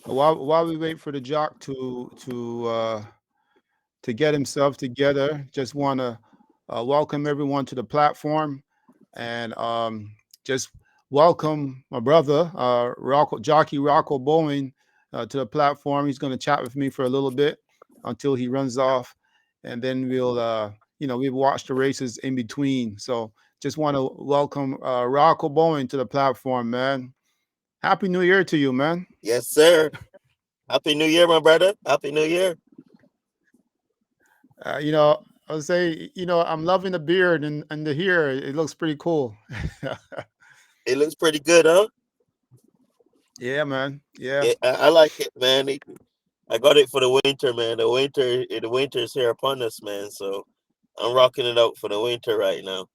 While we wait for the jock to get himself together, just want to welcome everyone to the platform, and just welcome my brother, Jockey Rocco Bowen, to the platform. He's going to chat with me for a little bit until he runs off, and then we've watched the races in between. So just want to welcome Rocco Bowen to the platform, man. Happy New Year to you, man. Yes, sir. Happy New Year, my brother. Happy New Year. I would say, I'm loving the beard and the hair. It looks pretty cool. It looks pretty good, huh? Yeah, man. Yeah. Yeah, I like it, man. I got it for the winter, man. The winter is here upon us, man. So I'm rocking it out for the winter right now.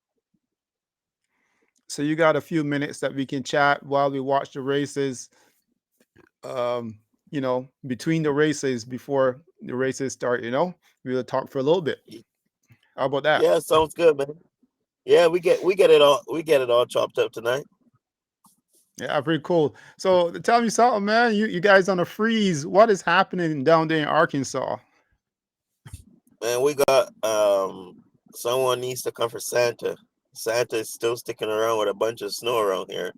So you got a few minutes that we can chat while we watch the races. Um, between the races before the races start. We'll talk for a little bit. Y- How about that? Yeah, sounds good, man. Yeah, we get it all chopped up tonight. Yeah, pretty cool. So tell me something, man. You guys on a freeze? What is happening down there in Arkansas? Man, we got someone needs to come for Santa. Santa is still sticking around with a bunch of snow around here,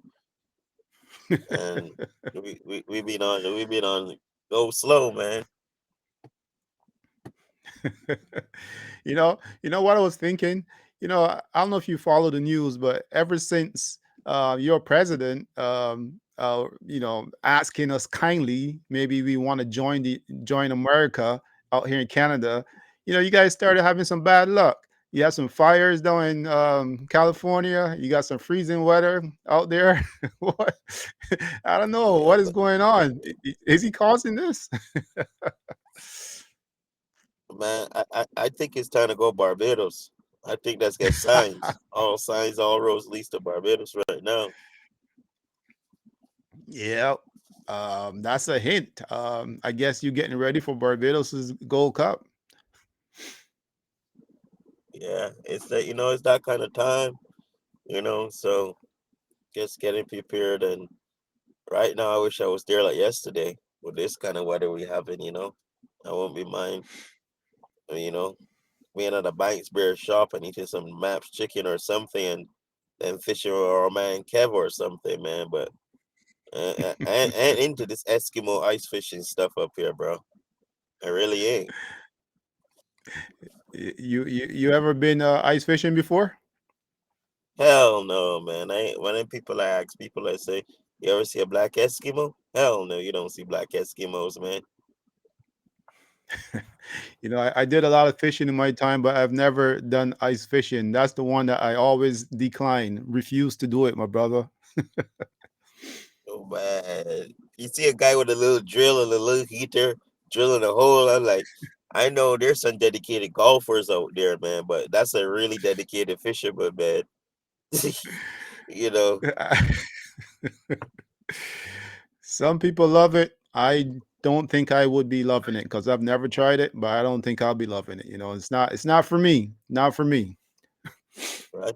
and we been on go slow, man. You know what I was thinking. I don't know if you follow the news, but ever since your president, asking us kindly, maybe we want to join America out here in Canada. You guys started having some bad luck. You have some fires down in California. You got some freezing weather out there. What? I don't know Yeah, what is but going on. Is he causing this? man, I think it's time to go Barbados. I think that's got signs. All signs, all roads leads to Barbados right now. Yeah, that's a hint. I guess you're getting ready for Barbados' Gold Cup. Yeah, it's that kind of time. So just getting prepared. And right now, I wish I was there like yesterday with this kind of weather we having. I won't be mind. You know, being at a Banks Bear shop and eating some Maps chicken or something, and then fishing with our man Kev or something, man. But I ain't into this Eskimo ice fishing stuff up here, bro. I really ain't. You ever been ice fishing before? Hell no, man. I ain't, when people ask people, I say, "You ever see a black Eskimo?" Hell no, you don't see black Eskimos, man. I did a lot of fishing in my time, but I've never done ice fishing. That's the one that I always decline, refuse to do it, my brother. Oh man, you see a guy with a little drill and a little heater drilling a hole. I'm like, I know there's some dedicated golfers out there, man, but that's a really dedicated fisherman, man. you know, Some people love it. I don't think I would be loving it because I've never tried it, but I don't think I'll be loving it. It's not for me. Not for me. right?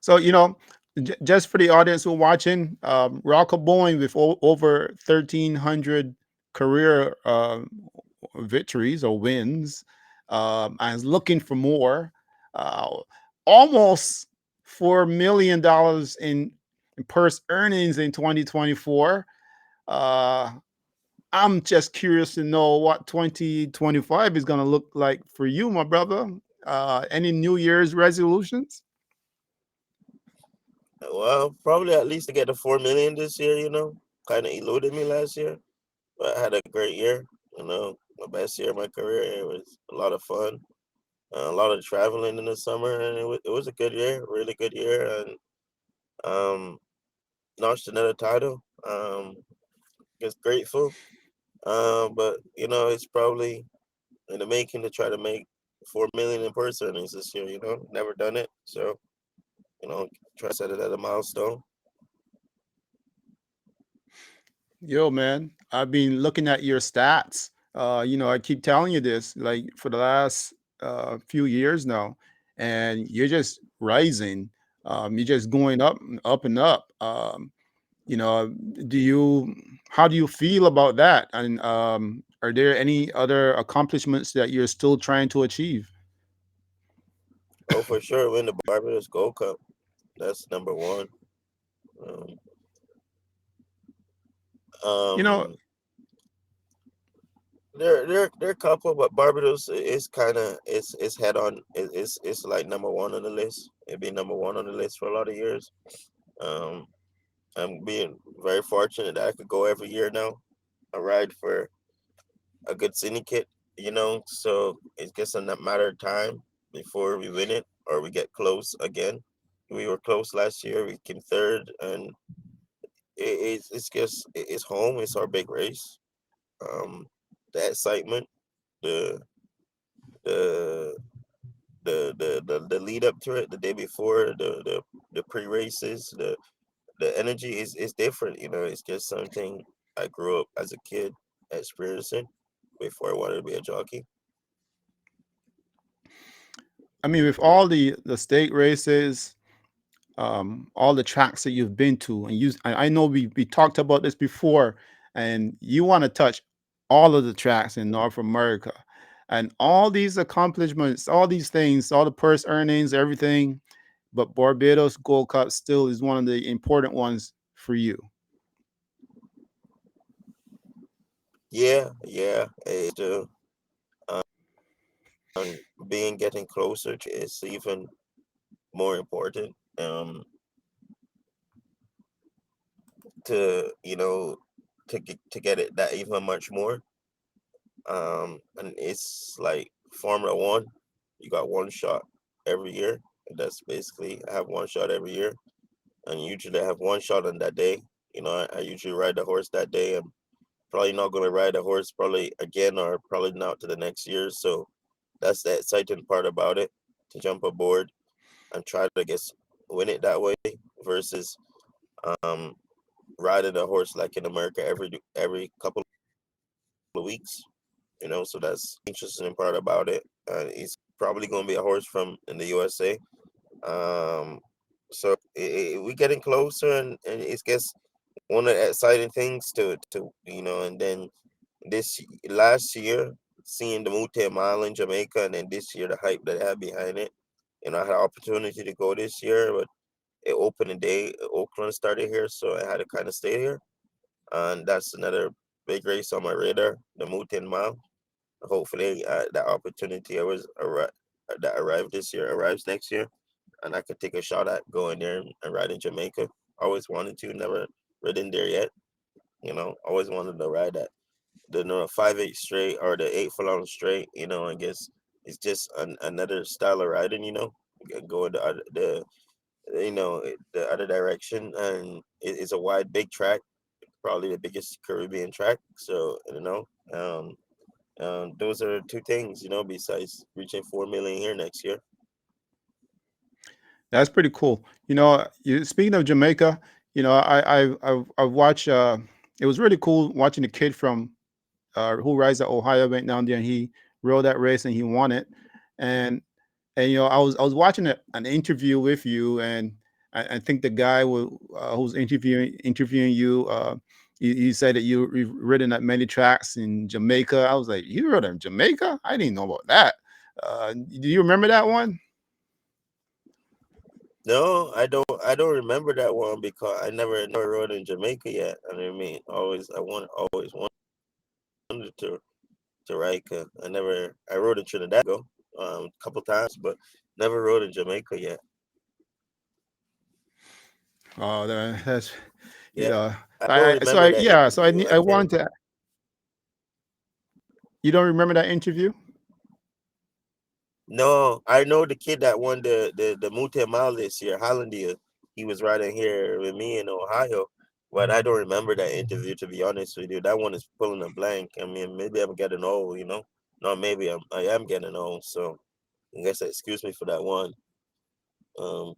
So, just for the audience who are watching, Rocco Bowen with over 1,300 career victories or wins, and is looking for more. Uh, Almost $4 million in purse earnings in 2024. Uh, I'm just curious to know what 2025 is going to look like for you, my brother. Any New Year's resolutions? Well, probably at least to get the 4 million this year. Kind of eluded me last year, but I had a great year. My best year of my career. It was a lot of fun, a lot of traveling in the summer, and it was a good year, really good year, and um, notched another title. Just grateful. But it's probably in the making to try to make 4 million in purse earnings this year. Never done it, so you know, try to set it at a milestone. Yo, man, I've been looking at your stats. I keep telling you this, like for the last few years now, and you're just rising. You're just going up and up and up. You know, do you how do you feel about that? And are there any other accomplishments that you're still trying to achieve? Oh, for sure, win the Barbados Gold Cup. That's number one. Um, You know, um there are a couple, but Barbados is kind of it's head on. It's like number one on the list. It'd be number one on the list for a lot of years. Um, I'm being very fortunate that I could go every year now. I ride for a good syndicate, so it's just a matter of time before we win it or we get close again. We were close last year. We came third, and it's just it's home. It's our big race. Um, the excitement, the the the lead up to it, the day before, the pre races, the energy is different. It's just something I grew up as a kid experiencing before I wanted to be a jockey. I mean, with all the state races, all the tracks that you've been to, and I know we talked about this before, and you want to touch all of the tracks in North America, and all these accomplishments, all these things, all the purse earnings, everything, but Barbados Gold Cup still is one of the important ones for you. Yeah, it's um, being getting closer to is even more important. To to get it that even much more. And it's like Formula One. You got one shot every year. And that's basically I have one shot every year, and usually I have one shot on that day. I usually ride the horse that day. I'm probably not going to ride the horse probably again or probably not to the next year. So that's the exciting part about it, to jump aboard and try to guess win it that way versus um riding a horse like in America every couple of weeks. So that's interesting part about it. He's probably going to be a horse from in the USA. Um, so we getting closer, and it's guess one of the exciting things to and then this last year seeing the Mute Mile in Jamaica, and then this year the hype that I had behind it. I had an opportunity to go this year, but it opened the day Oakland started here, so I had to kind of stay here, and that's another big race on my radar, the Mute Mile. Hopefully, that opportunity that arrived this year arrives next year, and I could take a shot at going there and ride in Jamaica. Always wanted to, never ridden there yet. Always wanted to ride that the 5/8 straight or the 8 furlong straight. I guess it's just another style of riding. Going the other direction, and it's a wide, big track, probably the biggest Caribbean track. So those are two things, besides reaching 4 million here next year. That's pretty cool. Speaking of Jamaica, I've watched. It was really cool watching the kid from who rides at Ohio went down there and he rode that race and he won it. And I was watching an interview with you, and I think the guy who's interviewing you, he said that you've ridden at many tracks in Jamaica. I was like, you rode in Jamaica? I didn't know about that. Do you remember that one? No, I don't remember that one because I never rode in Jamaica yet. I mean, always wanted to ride. 'Cause I rode in Trinidad ago, a couple times, but never rode in Jamaica yet. Oh, that's you Yeah, know. I don't remember that interview. I I can't. wanted to. You don't remember that interview? No, I know the kid that won the Mute Mile this year, Hollandia. He was riding here with me in Ohio, but I don't remember that interview, to be honest with you. That one is pulling a blank. I mean, maybe I'm getting old, No, maybe I am getting old, so I guess excuse me for that one. Um,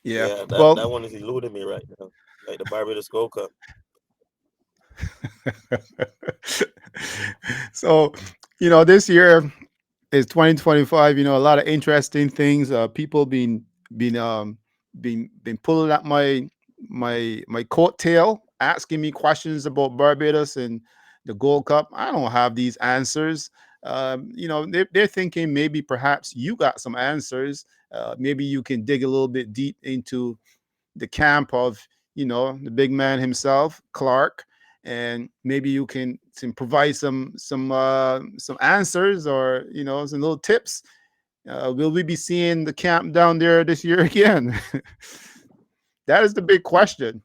Yeah. yeah, that Well, that one is eluding me right now, like the Barbados Gold Cup. so this year is 2025. A lot of interesting things. People been been pulling at my coattail, asking me questions about Barbados and the Gold Cup. I don't have these answers. They're thinking maybe perhaps you got some answers. Maybe you can dig a little bit deep into the camp of the big man himself, Clark, and maybe you can provide some answers, or some little tips. Will we be seeing the camp down there this year again? That is the big question.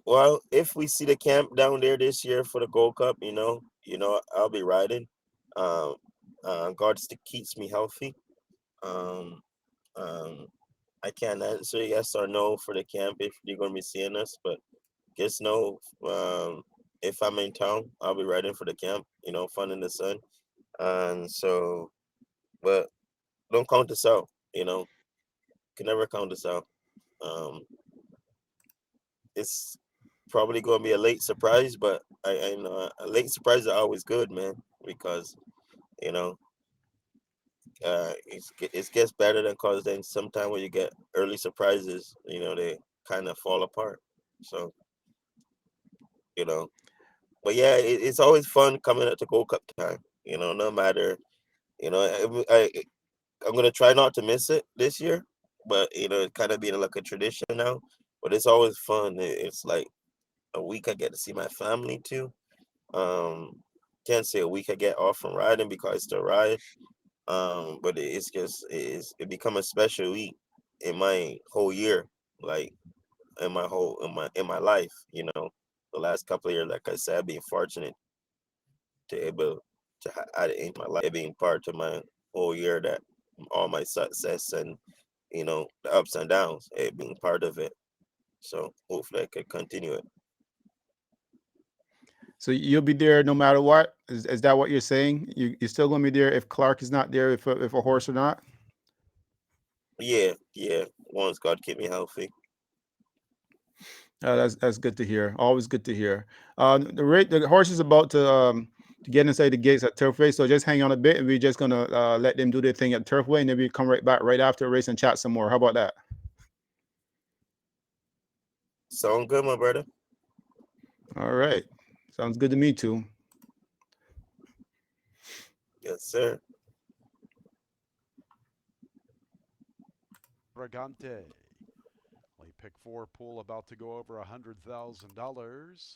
Well, if we see the camp down there this year for the Gold Cup, I'll be riding. Um, God keeps me healthy. Um, um, I can't answer yes or no for the camp if you're gonna be seeing us, but just know, if I'm in town, I'll be riding for the camp. Fun in the sun, and so, but don't count us out. Can never count us out. Um, it's probably gonna be a late surprise, but I know a late surprise are always good, man, because you know it gets better than cause then sometimes when you get early surprises, they kind of fall apart. So you know, but yeah, it's always fun coming up to Gold Cup time. No matter you know I'm gonna try not to miss it this year, but it kind of being like a tradition now. But it's always fun. It's like a week I get to see my family too. Can't say a week I get off from riding because I still ride. But it become a special week in my whole year, like in my life. The last couple of years, like I said, being fortunate to able to add it in my life, being part of my whole year, that all my success and the ups and downs, it being part of it. So hopefully I could continue it. So you'll be there no matter what. Is that what you're saying? You're still going to be there if Clark is not there, if a horse or not? Yeah, yeah. Once God keep me healthy. That's good to hear. Always good to hear. The horse is about to get inside the gates at Turfway, so just hang on a bit, and we're just gonna let them do their thing at Turfway, and then we come right back right after the race and chat some more. How about that? Sound good, my brother? All right, sounds good to me too. Yes, sir. Bragante. Only pick four pool about to go over $100,000.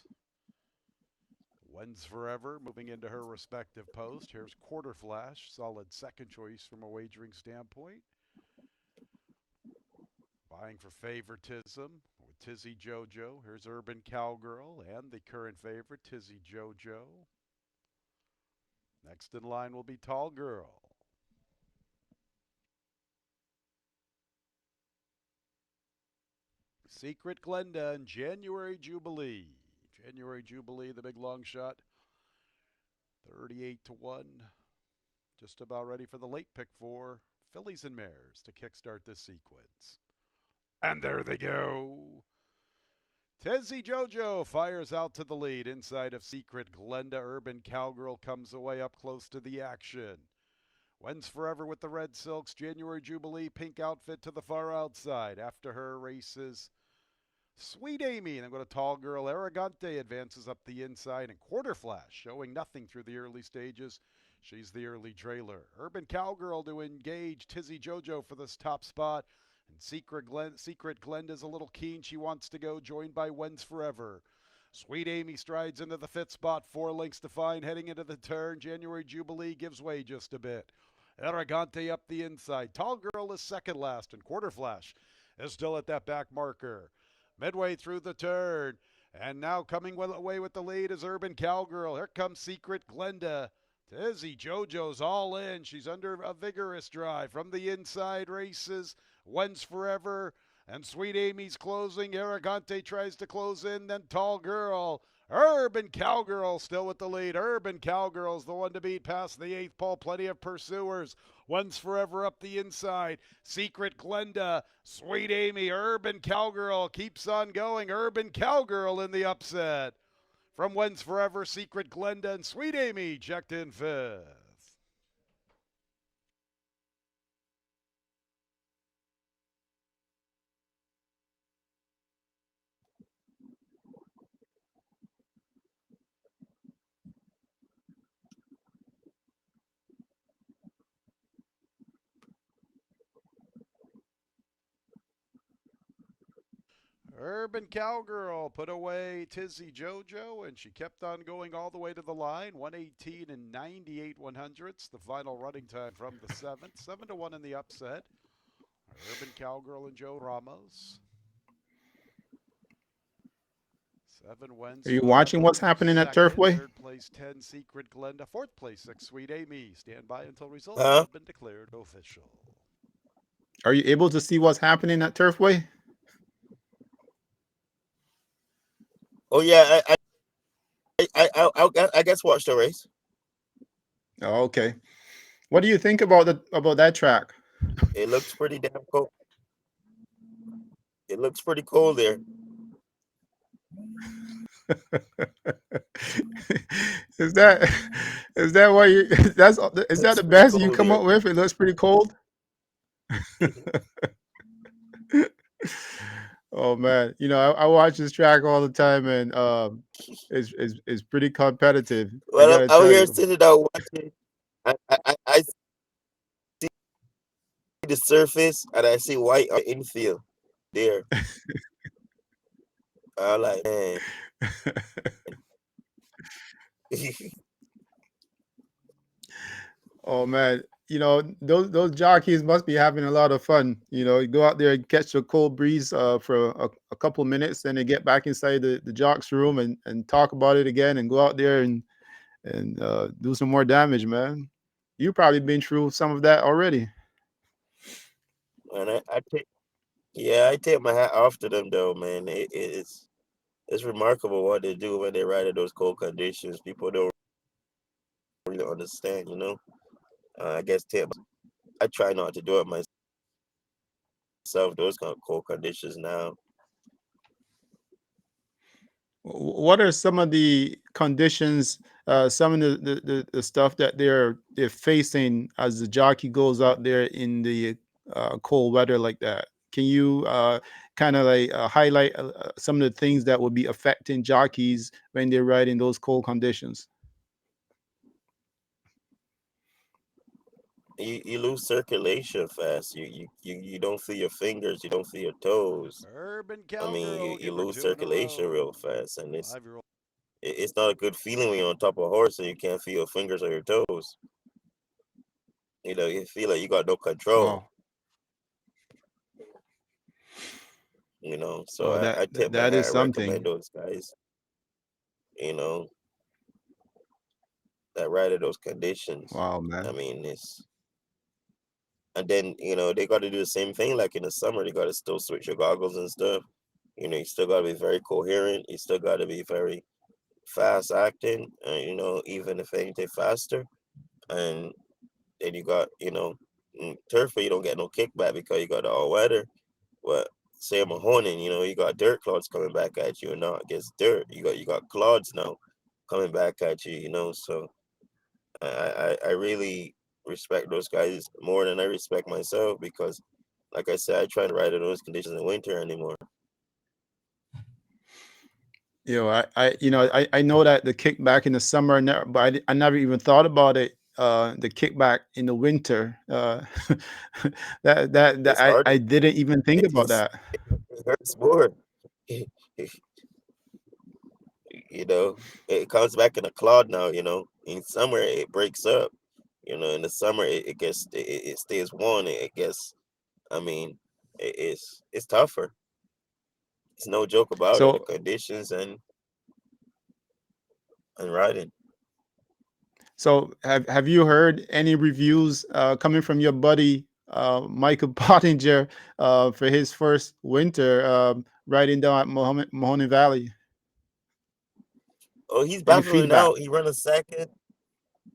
Wins Forever moving into her respective post. Here's Quarter Flash, solid second choice from a wagering standpoint. Vying for favoritism with Tizzy Jojo. Here's Urban Cowgirl and the current favorite, Tizzy Jojo. Next in line will be Tall Girl. Secret Glenda and January Jubilee. January Jubilee, the big long shot, 38 to 1. Just about ready for the late pick four. Fillies and Mares to kickstart this sequence. And there they go. Tizzy Jojo fires out to the lead inside of Secret Glenda. Urban Cowgirl comes away up close to the action. Wins Forever with the red silks. January Jubilee pink outfit to the far outside. After her races Sweet Amy, and I'm going to Tall Girl. Arrogante advances up the inside, and Quarter Flash showing nothing through the early stages. She's the early trailer. Urban Cowgirl to engage Tizzy Jojo for this top spot. And Secret Glenda's a little keen. She wants to go, joined by Wins Forever. Sweet Amy strides into the fifth spot, 4 lengths to find, heading into the turn. January Jubilee gives way just a bit. Arrogante up the inside. Tall Girl is second last, and Quarter Flash is still at that back marker. Midway through the turn, and now coming away with the lead is Urban Cowgirl. Here comes Secret Glenda. Tizzy Jojo's all in. She's under a vigorous drive. From the inside races, Wins Forever, and Sweet Amy's closing. Arrogante tries to close in, then Tall Girl. Urban Cowgirl still with the lead. Urban Cowgirl's the one to beat past the eighth pole. Plenty of pursuers. Wins Forever up the inside. Secret Glenda. Sweet Amy. Urban Cowgirl keeps on going. Urban Cowgirl in the upset. From Wins Forever, Secret Glenda and Sweet Amy checked in fifth. Urban Cowgirl put away Tizzy Jojo, and she kept on going all the way to the line. 118 and 98 100ths, the final running time from the seventh. 7-1 in the upset. Urban Cowgirl and Joe Ramos. 7 Are wins you watching what's forever. happening at Second, Turfway? third place 10 Secret Glenda. Fourth place 6 Sweet Amy. Stand by until results Huh? have been declared official. Are you able to see what's happening at Turfway? Oh yeah, I guess watch the race. Oh, okay. What do you think about that track? It looks pretty damn cool. It looks pretty cool there. is that is that why you that's is that Looks the pretty best you cool come there. up with? It looks pretty cold. Oh man, I watch this track all the time, and it's pretty competitive. I Well, gotta I'm out tell here you. sitting out watching. I see the surface and I see white on the infield there. I'm like, man. Oh man, those jockeys must be having a lot of fun. You go out there and catch a cold breeze for a couple minutes, then they get back inside the jocks room and talk about it again, and go out there and do some more damage, man. You probably been through some of that already. And I take, yeah, I take my hat off to them though, man. It's remarkable what they do when they ride in those cold conditions. People don't really understand, you know. I guess I try not to do it myself. Those kind of cold conditions now. What are some of the conditions, some of the stuff that they're facing as the jockey goes out there in the cold weather like that? Can you kind of like highlight some of the things that would be affecting jockeys when they're riding those cold conditions? You lose circulation fast. You don't feel your fingers. You don't feel your toes. Urban I mean, Cowgirl, you give her love 2 in a circulation real row. fast, and 5-year-old. it's not a good feeling when you're on top of a horse and you can't feel your fingers or your toes. You know, you feel like you got no control. Wow. You know, so Oh, I tip my that hat. is I recommend something. those guys. You know, that ride in those conditions. Wow, I man. mean, it's and then they got to do the same thing. Like in the summer, they got to still switch your goggles and stuff. You still got to be very coherent. You still got to be very fast acting. Even if anything faster. And then you got turf, but you don't get no kickback because you got the all weather. But say I'm a Hornet, you got dirt clods coming back at you, and not against dirt. You got clods now coming back at you. So I really respect those guys more than I respect myself because, like I said, I try to ride in those conditions in winter anymore. I know that the kickback in the summer, but I never even thought about it. The kickback in the winter, that It's hard. I didn't even think It, about it's, that. it hurts more. It comes back in a clod now. In summer it breaks up. In the summer it stays warm. It gets. I mean, it's tougher. It's no joke about it. The So conditions and riding. have you heard any reviews coming from your buddy Michael Pottinger for his first winter riding down at Mahoney Valley? Oh, he's Any battling feedback? out. He run a second.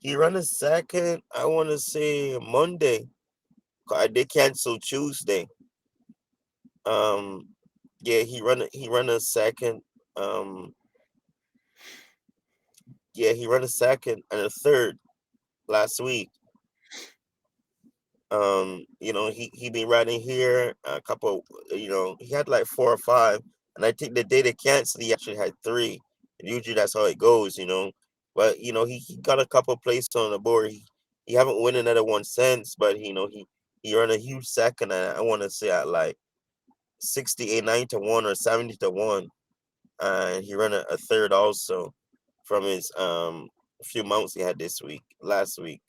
He run a second. I want to say Monday. They cancel Tuesday. Um, yeah, he run a second. Um, Yeah, he run a second and a third last week. He been riding here a couple. He had like four or five, and I think the day they canceled, he actually had three. And usually that's how it goes. But he got a couple places on the board. He haven't won another one since, but he run a huge second. I want to say at like 68, 90 to 1 or 70 to 1, and he ran a third also from his few mounts he had this week, last week.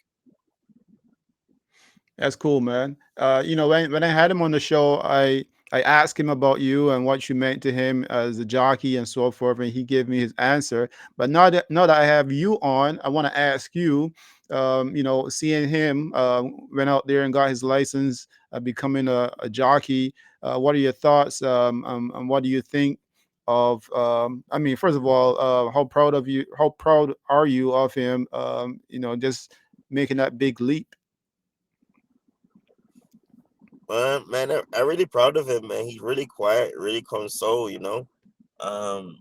That's cool, man. When I had him on the show, I asked him about you and what you meant to him as a jockey and so forth, and he gave me his answer. But now that I have you on, I want to ask you. Seeing him went out there and got his license, becoming a jockey. What are your thoughts? And what do you think of? I mean, first of all, how proud of you? How proud are you of him? Just making that big leap. Man, I'm really proud of him, man. He's really quiet, really console. Um,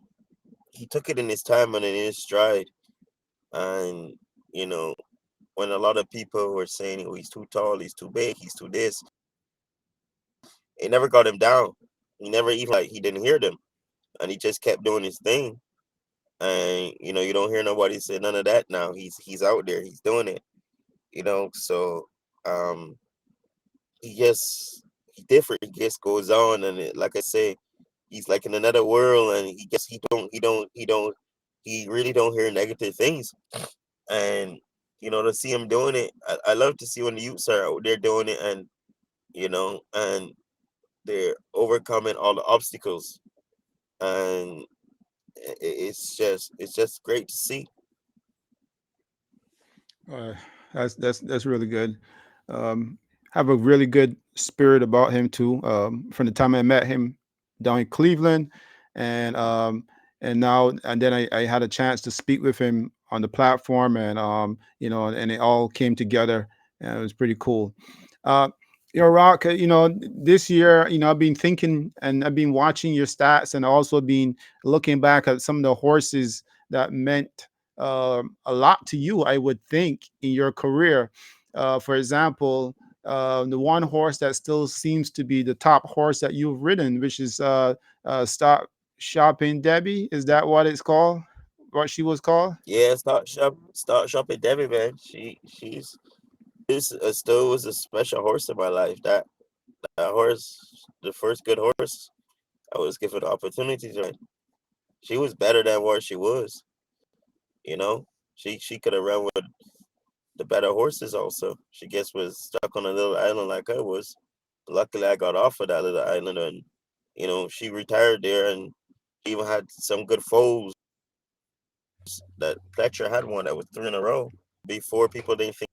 he took it in his time and in his stride. And you know, when a lot of people were saying, "Oh, he's too tall, he's too big, he's too this," it never got him down. He never even like he didn't hear them, and he just kept doing his thing. And you don't hear nobody say none of that now. He's out there, he's doing it. So um, he different. He just goes on, and like I say, he's like in another world, and he really don't hear negative things. And to see him doing it, I love to see when the youths are out there doing it, and they're overcoming all the obstacles, and it's just great to see. Uh, that's really good. Um, have a really good spirit about him too. From the time I met him down in Cleveland, and now and then I had a chance to speak with him on the platform, and and it all came together, and it was pretty cool. Uh, Rock, this year, I've been thinking and I've been watching your stats, and also been looking back at some of the horses that meant a lot to you, I would think, in your career. For example, the one horse that still seems to be the top horse that you've ridden, which is Stop Shopping Debbie. Is that what it's called? What she was called? Yeah, start shopping Debbie, man. She's still was a special horse in my life. That horse, the first good horse I was given the opportunity to ride. She was better than what she was. You know, she could have run with the better horses. Also, she gets was stuck on a little island like I was. Luckily, I got off of that little island, and she retired there, and she even had some good foals. That Fletcher had one that was three in a row. Before, people didn't think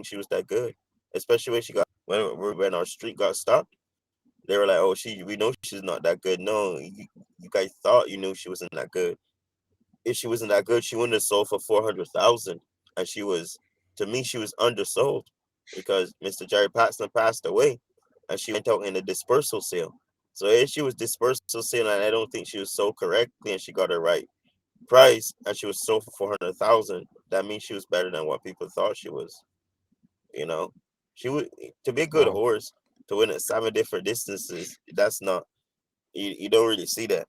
she was that good, especially when she got when our street got stopped. They were like, "Oh, we know she's not that good." No, you guys thought you knew she wasn't that good. If she wasn't that good, she wouldn't have sold for 400,000. And to me, she was undersold because Mr. Jerry Paxton passed away, and she went out in a dispersal sale. So if she was dispersal sale, and I don't think she was sold correctly, and she got the right price, and she was sold for 400,000, that means she was better than what people thought she was. You know, she would to be a good Wow. horse to win at seven different distances. That's not you don't really see that.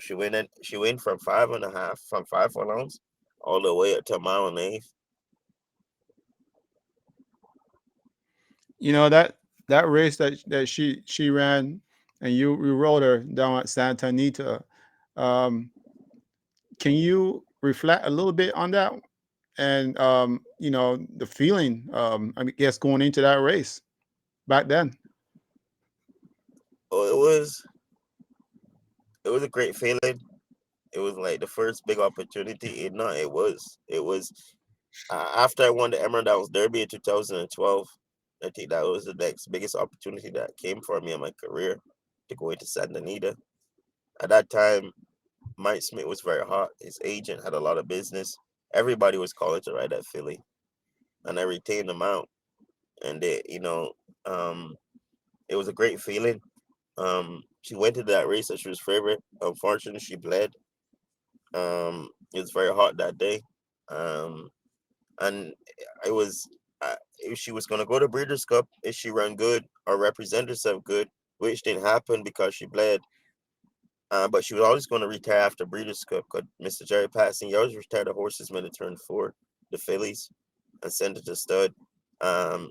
She went from 5.5, from 5 furlongs all the way up to a mile and eighth. That race that she ran, and you rode her down at Santa Anita. Um, can you reflect a little bit on that, and the feeling, I guess, going into that race back then? Oh, it was a great feeling. It was like the first big opportunity. It was after I won the Emerald Downs Derby in 2012. I think that was the next biggest opportunity that came for me in my career to go into Santa Anita. At that time, Mike Smith was very hot. His agent had a lot of business. Everybody was calling to ride that filly, and I retained them out. And um, it was a great feeling. She went into that race that she was favorite. Unfortunately, she bled, It was very hot that day. Um, and it was if she was gonna go to Breeders' Cup, if she ran good or represent herself good, which didn't happen because she bled. But she was always going to retire after Breeders' Cup because Mr. Jerry Patson, he always retired the horses when they turned 4, the fillies, and sent it to stud. Um,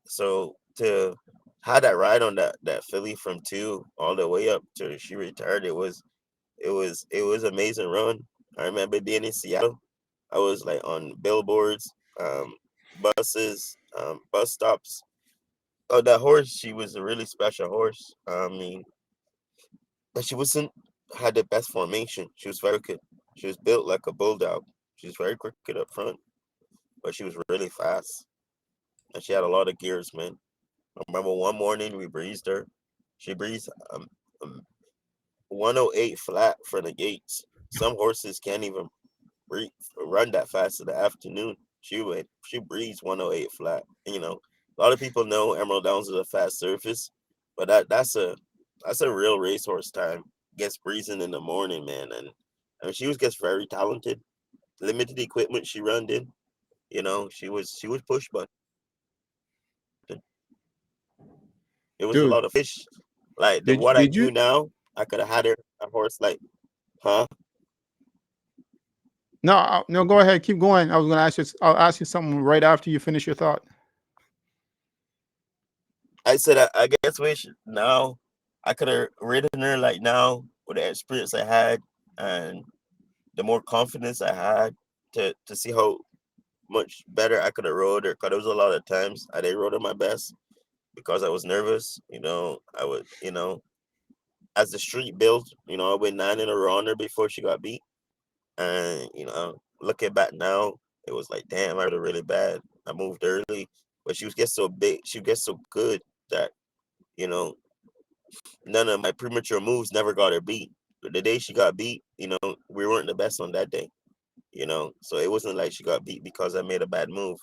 so to have that ride on that filly from 2 all the way up to she retired, it was amazing run. I remember being in Seattle. I was like on billboards, buses, bus stops. Oh, that horse, she was a really special horse. I mean, but she wasn't had the best formation. She was very quick. She was built like a bulldog. She was very quick up front, but she was really fast. And she had a lot of gears, man. I remember one morning we breezed her. She breezed um 108 flat for the gates. Some horses can't even run that fast in the afternoon. She breezed 108 flat. A lot of people know Emerald Downs is a fast surface, but that's a real racehorse time. Gets breezing in the morning, man, and I mean she was gets very talented. Limited equipment she run in. She was push button. It was a Dude, lot of fish. Like the did what I did you? do now, I could have had her a horse like, huh? No, no. Go ahead. Keep going. I was going to ask you. I'll ask you something right after you finish your thought. I said I guess wish now I could have ridden her like now with the experience I had and the more confidence I had to see how much better I could have rode her. Cause there was a lot of times I didn't rode her my best because I was nervous. I would as the street built. I went 9 in a row on her before she got beat, and looking back now, it was like damn, I rode her really bad. I moved early, but she was get so big, she gets so good that you know none of my premature moves never got her beat. But the day she got beat, we weren't the best on that day. So it wasn't like she got beat because I made a bad move.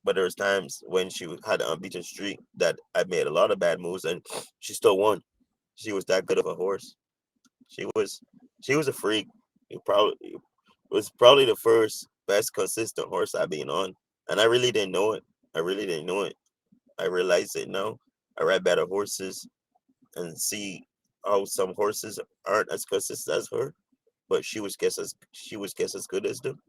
But there was times when had an unbeaten streak that I made a lot of bad moves and she still won. She was that good of a horse. She was she was a freak. It was probably the first best consistent horse I've been on. And I really didn't know it. I really didn't know it. I realize it now. I ride better horses and see how some horses aren't as consistent as her, but she was just as good as them.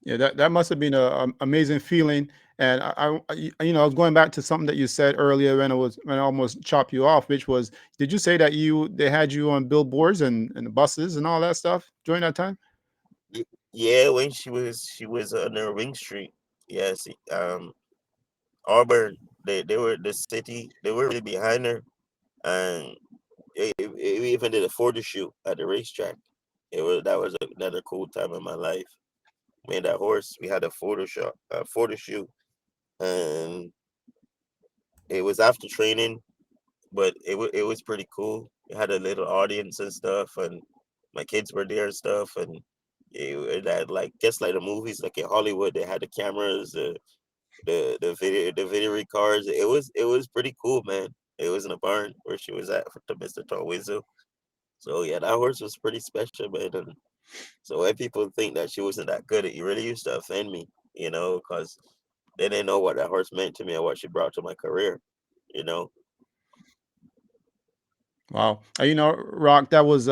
Yeah, that must have been a amazing feeling. And I was going back to something that you said earlier when I almost chopped you off, which was, did you say that they had you on billboards and buses and all that stuff during that time? Yeah, when she was on her Wing Street. Yes, Auburn. They were the city. They were really behind her, and we even did a photo shoot at the racetrack. That was another cool time in my life. Me and that horse, we had a photo shoot, and it was after training, but it was pretty cool. We had a little audience and stuff, and my kids were there and stuff, and it had like just like the movies, like in Hollywood, they had the cameras, the video records. It was pretty cool, man. It was in a barn where she was at for the Mr. Tall. So yeah, that horse was pretty special, man. And so when people think that she wasn't that good, it really used to offend me, because they didn't know what that horse meant to me and what she brought to my career, you know. Wow. Rock, that was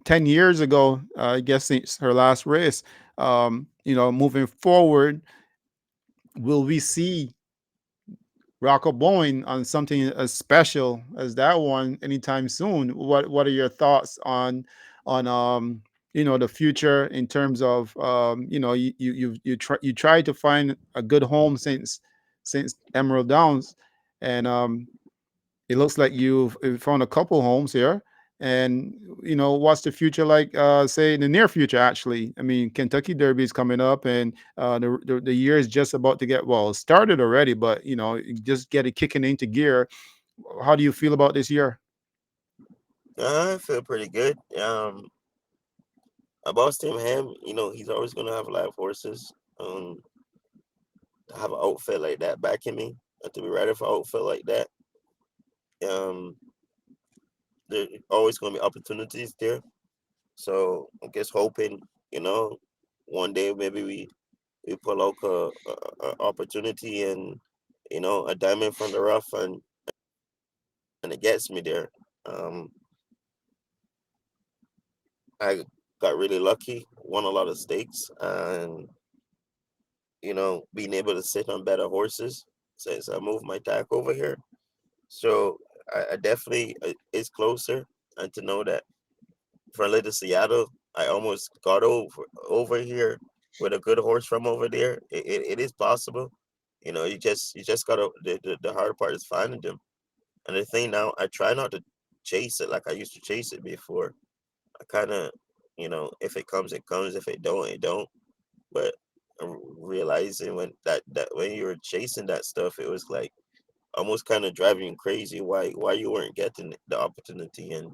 10 years ago, I guess since her last race. Moving forward, will we see Rocco Bowen on something as special as that one anytime soon? What are your thoughts on the future in terms of you tried to find a good home since Emerald Downs, and it looks like you've found a couple homes here. And what's the future like? Say in the near future, actually. I mean, Kentucky Derby is coming up, and the year is just about to get started already. But just get it kicking into gear. How do you feel about this year? I feel pretty good. About Tim Ham, he's always gonna have live horses. To have an outfit like that backing me, and to be ready for an outfit like that. Um, there always going to be opportunities there. So I guess hoping, you know, one day maybe we pull out a opportunity and a diamond from the rough and it gets me there. Um, I got really lucky, won a lot of stakes, and being able to sit on better horses since I moved my tack over here. So I definitely is closer, and to know that from Little Seattle, I almost got over here with a good horse from over there. It is possible. You just gotta the hard part is finding them. And the thing now, I try not to chase it like I used to chase it before. I kind of, if it comes, it comes. If it don't, it don't. But I'm realizing when when you were chasing that stuff, it was like almost kind of driving you crazy. Why you weren't getting the opportunity? And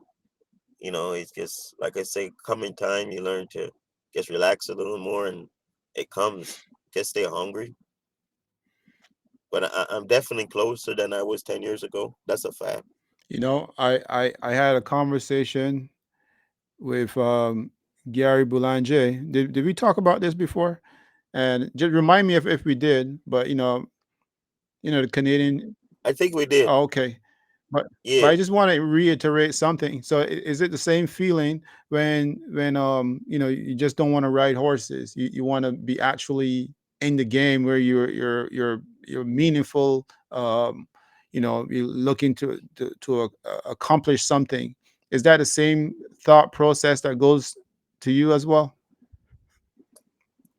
it's just like I say, coming time, you learn to just relax a little more, and it comes. Just stay hungry. But I'm definitely closer than I was 10 years ago. That's a fact. I had a conversation with Gary Boulanger. Did we talk about this before? And just remind me if we did. But the Canadian. I think we did. Oh, okay. But Yeah. I just want to reiterate something. So is it the same feeling when you just don't want to ride horses? You want to be actually in the game where you're meaningful. You're looking to accomplish something. Is that the same thought process that goes to you as well?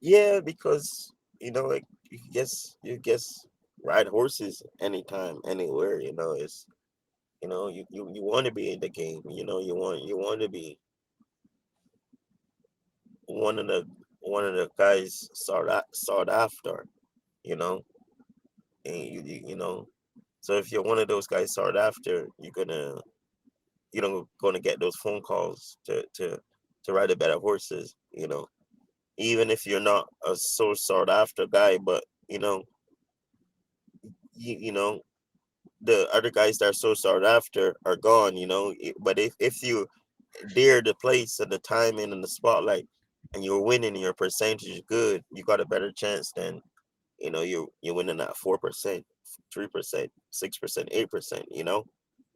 Yeah, because like you guess ride horses anytime, anywhere. It's you want to be in the game. You want to be one of the guys sought after. You know, and you. So if you're one of those guys sought after, you're gonna get those phone calls to ride the better horses. Even if you're not a so sought after guy, but you know the other guys that are so sought after are gone. But if you dare the place and the timing and the spotlight, and you're winning and your percentage is good, you got a better chance than you're winning at 4%, 3%, 6%, 8%.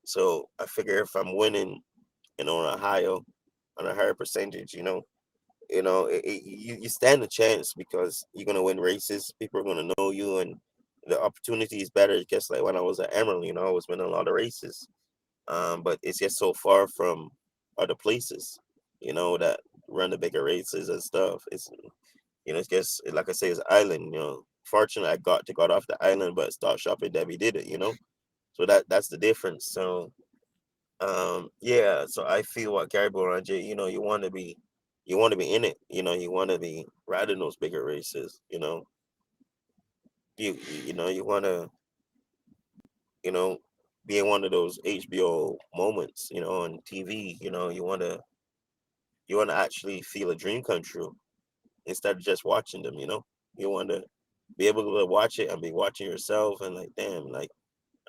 So I figure if I'm winning, in Ohio on a higher percentage, you stand a chance because you're gonna win races. People are gonna know you, and the opportunity is better. Just like when I was at Emerald, I was winning a lot of races. But it's just so far from other places, that run the bigger races and stuff. It's just like I say, it's an island. Fortunately, I got off the island, but start shopping Debbie did it. So that's the difference. So yeah, so I feel what Gary Boranger, you want to be in it, you want to be riding those bigger races, you want to, you know, be in one of those HBO moments, on TV, you want to actually feel a dream come true instead of just watching them, you want to be able to watch it and be watching yourself and like, damn, like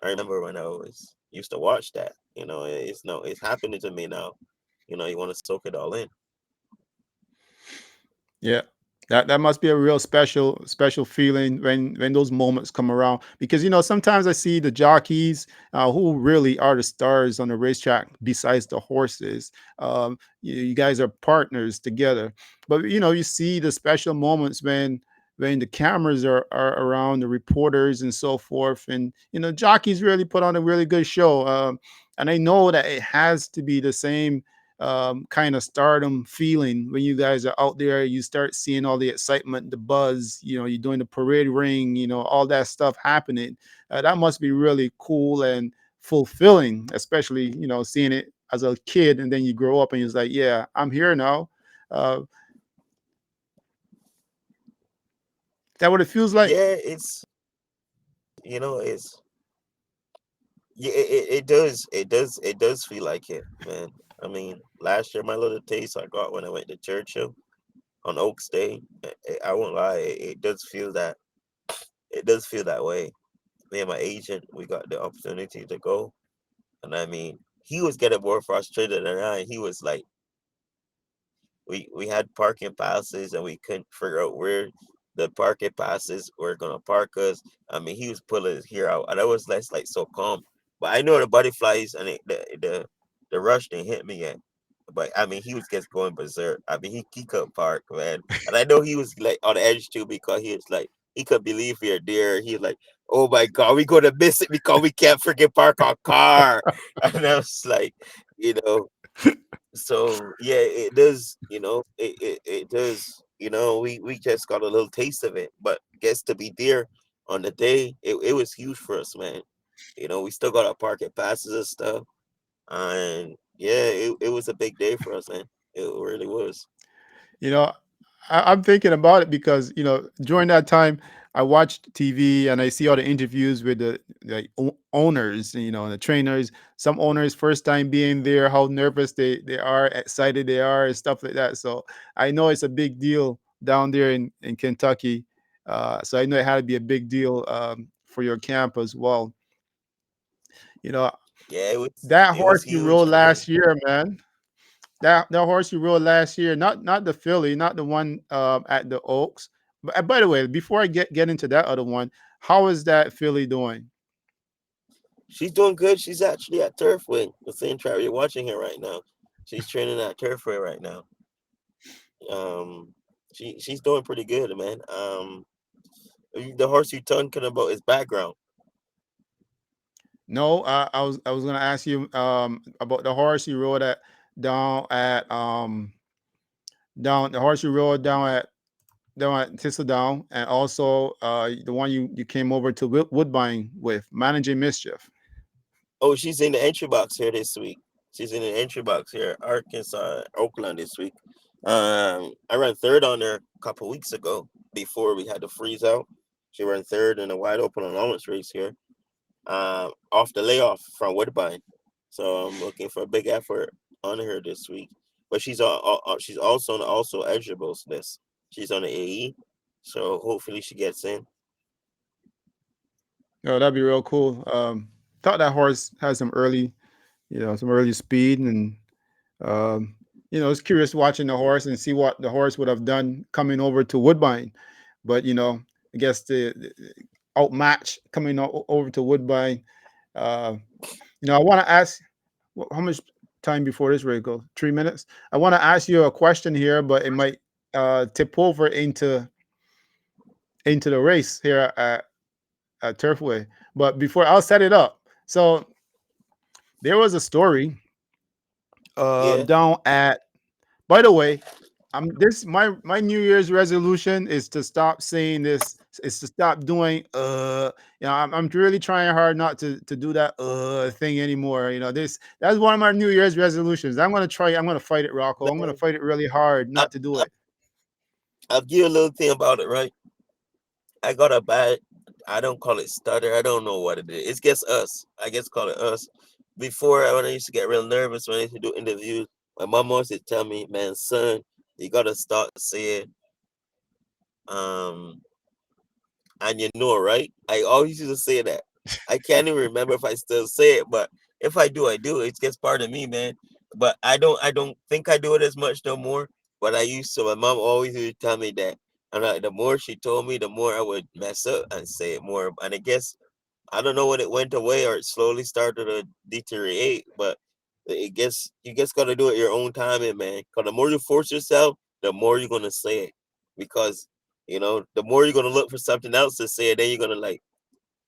I remember when I was used to watch that, it's no, it's happening to me now, you want to soak it all in. Yeah. That must be a real special feeling when those moments come around, because sometimes I see the jockeys who really are the stars on the racetrack besides the horses. You guys are partners together, but you see the special moments when the cameras are around, the reporters and so forth, and jockeys really put on a really good show. And I know that it has to be the same kind of stardom feeling when you guys are out there. You start seeing all the excitement, the buzz. You're doing the parade ring. All that stuff happening. That must be really cool and fulfilling, especially seeing it as a kid, and then you grow up and you're like, yeah, I'm here now. Uh, that what it feels like. Yeah, it's yeah, it does feel like it, man. I mean, last year my little taste I got when I went to Churchill on Oaks Day, I won't lie, it does feel that way. Me and my agent, we got the opportunity to go, and I mean, he was getting more frustrated than I. He was like, we had parking passes and we couldn't figure out where the parking passes were gonna park us. I mean, he was pulling his hair out, and I was less like so calm. But I know the butterflies and the rush didn't hit me yet. But I mean, he was just going berserk. I mean, he couldn't park, man, and I know he was like on the edge too because he was like he couldn't believe we are there. He was like, "Oh my god, we gonna miss it because we can't freaking park our car," and I was like, you know, so yeah, it does, it does, we just got a little taste of it, but gets to be there on the day, it was huge for us, man. We still got our parking passes and stuff, and yeah, it was a big day for us, man. It really was. You know, I'm thinking about it because during that time I watched TV and I see all the interviews with the owners, the trainers. Some owners first time being there, how nervous they are, excited they are, and stuff like that. So I know it's a big deal down there in Kentucky. So I know it had to be a big deal for your camp as well. You know Yeah, that it was horse you huge. rode I mean, last year, man. That horse you rode last year, not the filly, not the one at the Oaks. But by the way, before I get into that other one, how is that filly doing? she's doing good. She's actually at Turfway, the same track you're watching her right now. She's training at Turfway right now. um she's doing pretty good, man. The horse you talking about is Background. No, I was gonna ask you about the horse you rode at down at down the horse you rode down at Thistledown, and also the one you came over to Woodbine with, Managing Mischief. Oh, she's in the entry box here this week. She's in the entry box here, Arkansas, Oakland this week. I ran third on there a couple weeks ago before we had to freeze out. She ran third in a wide open allowance race here, off the layoff from Woodbine. So I'm looking for a big effort on her this week. But she's also on the also eligibles list. She's on the AE, so hopefully she gets in. Oh, that'd be real cool. Thought that horse had some early speed, and it's curious watching the horse and see what the horse would have done coming over to Woodbine. But I guess the outmatch coming over to Woodbine. Uh, I want to ask, how much time before this race goes? 3 minutes. I want to ask you a question here, but it might tip over into the race here at Turfway. But before, I'll set it up. So there was a story Yeah. down at. By the way, my New Year's resolution is to stop saying this. Is to stop doing I'm really trying hard not to do that thing anymore. That's one of my New Year's resolutions. I'm gonna fight it, Rocco. I'm gonna Man, fight it really hard I, not to do I, it. I'll give you a little thing about it, right? I got a bad, I don't call it stutter. I don't know what it is. It's just us. I guess call it us. Before, when I used to get real nervous when I used to do interviews, my mom always would tell me, man, son, you got to start saying, um, and right? I always used to say that. I can't even remember if I still say it, but if I do, I do. It gets part of me, man. But I don't think I do it as much no more. But I used to. My mom always would tell me that, and the more she told me, the more I would mess up and say it more. And I guess I don't know when it went away or it slowly started to deteriorate, but it gets you just gotta do it your own time, man. Cause the more you force yourself, the more you're gonna say it. Because the more you're gonna look for something else to say, then you're gonna like,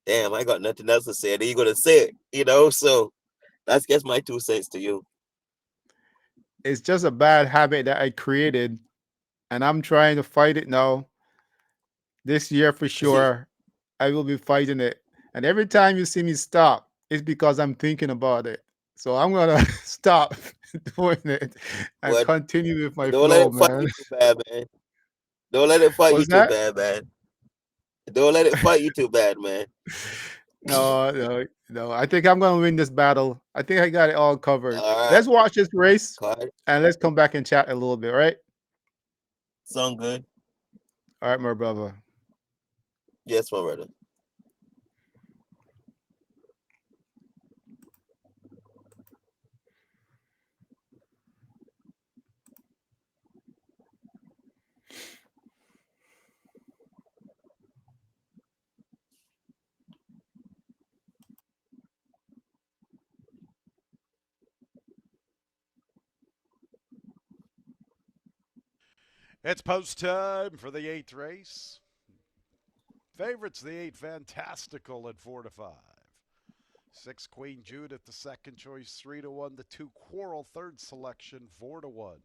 damn, I got nothing else to say. Then you're gonna say it. So that's just my 2 cents to you. It's just a bad habit that I created, and I'm trying to fight it now. This year for sure, I will be fighting it. And every time you see me stop, it's because I'm thinking about it. So I'm gonna stop doing it and But continue with my don't let flow, it fight man. you too bad, man. Don't let it fight you What's too that? bad, man. Don't let it fight you too bad, man. No, no, no. I think I'm gonna win this battle. I think I got it all covered. All right, Let's watch this race card. and let's come back and chat a little bit, right? Sound good? All right, my brother. Yes, my brother. It's post time for the eighth race. Favorites, the eight Fantastical at 4-5. Six Queen Judith, the second choice, 3-1. The two Quarrel, third selection, 4-1.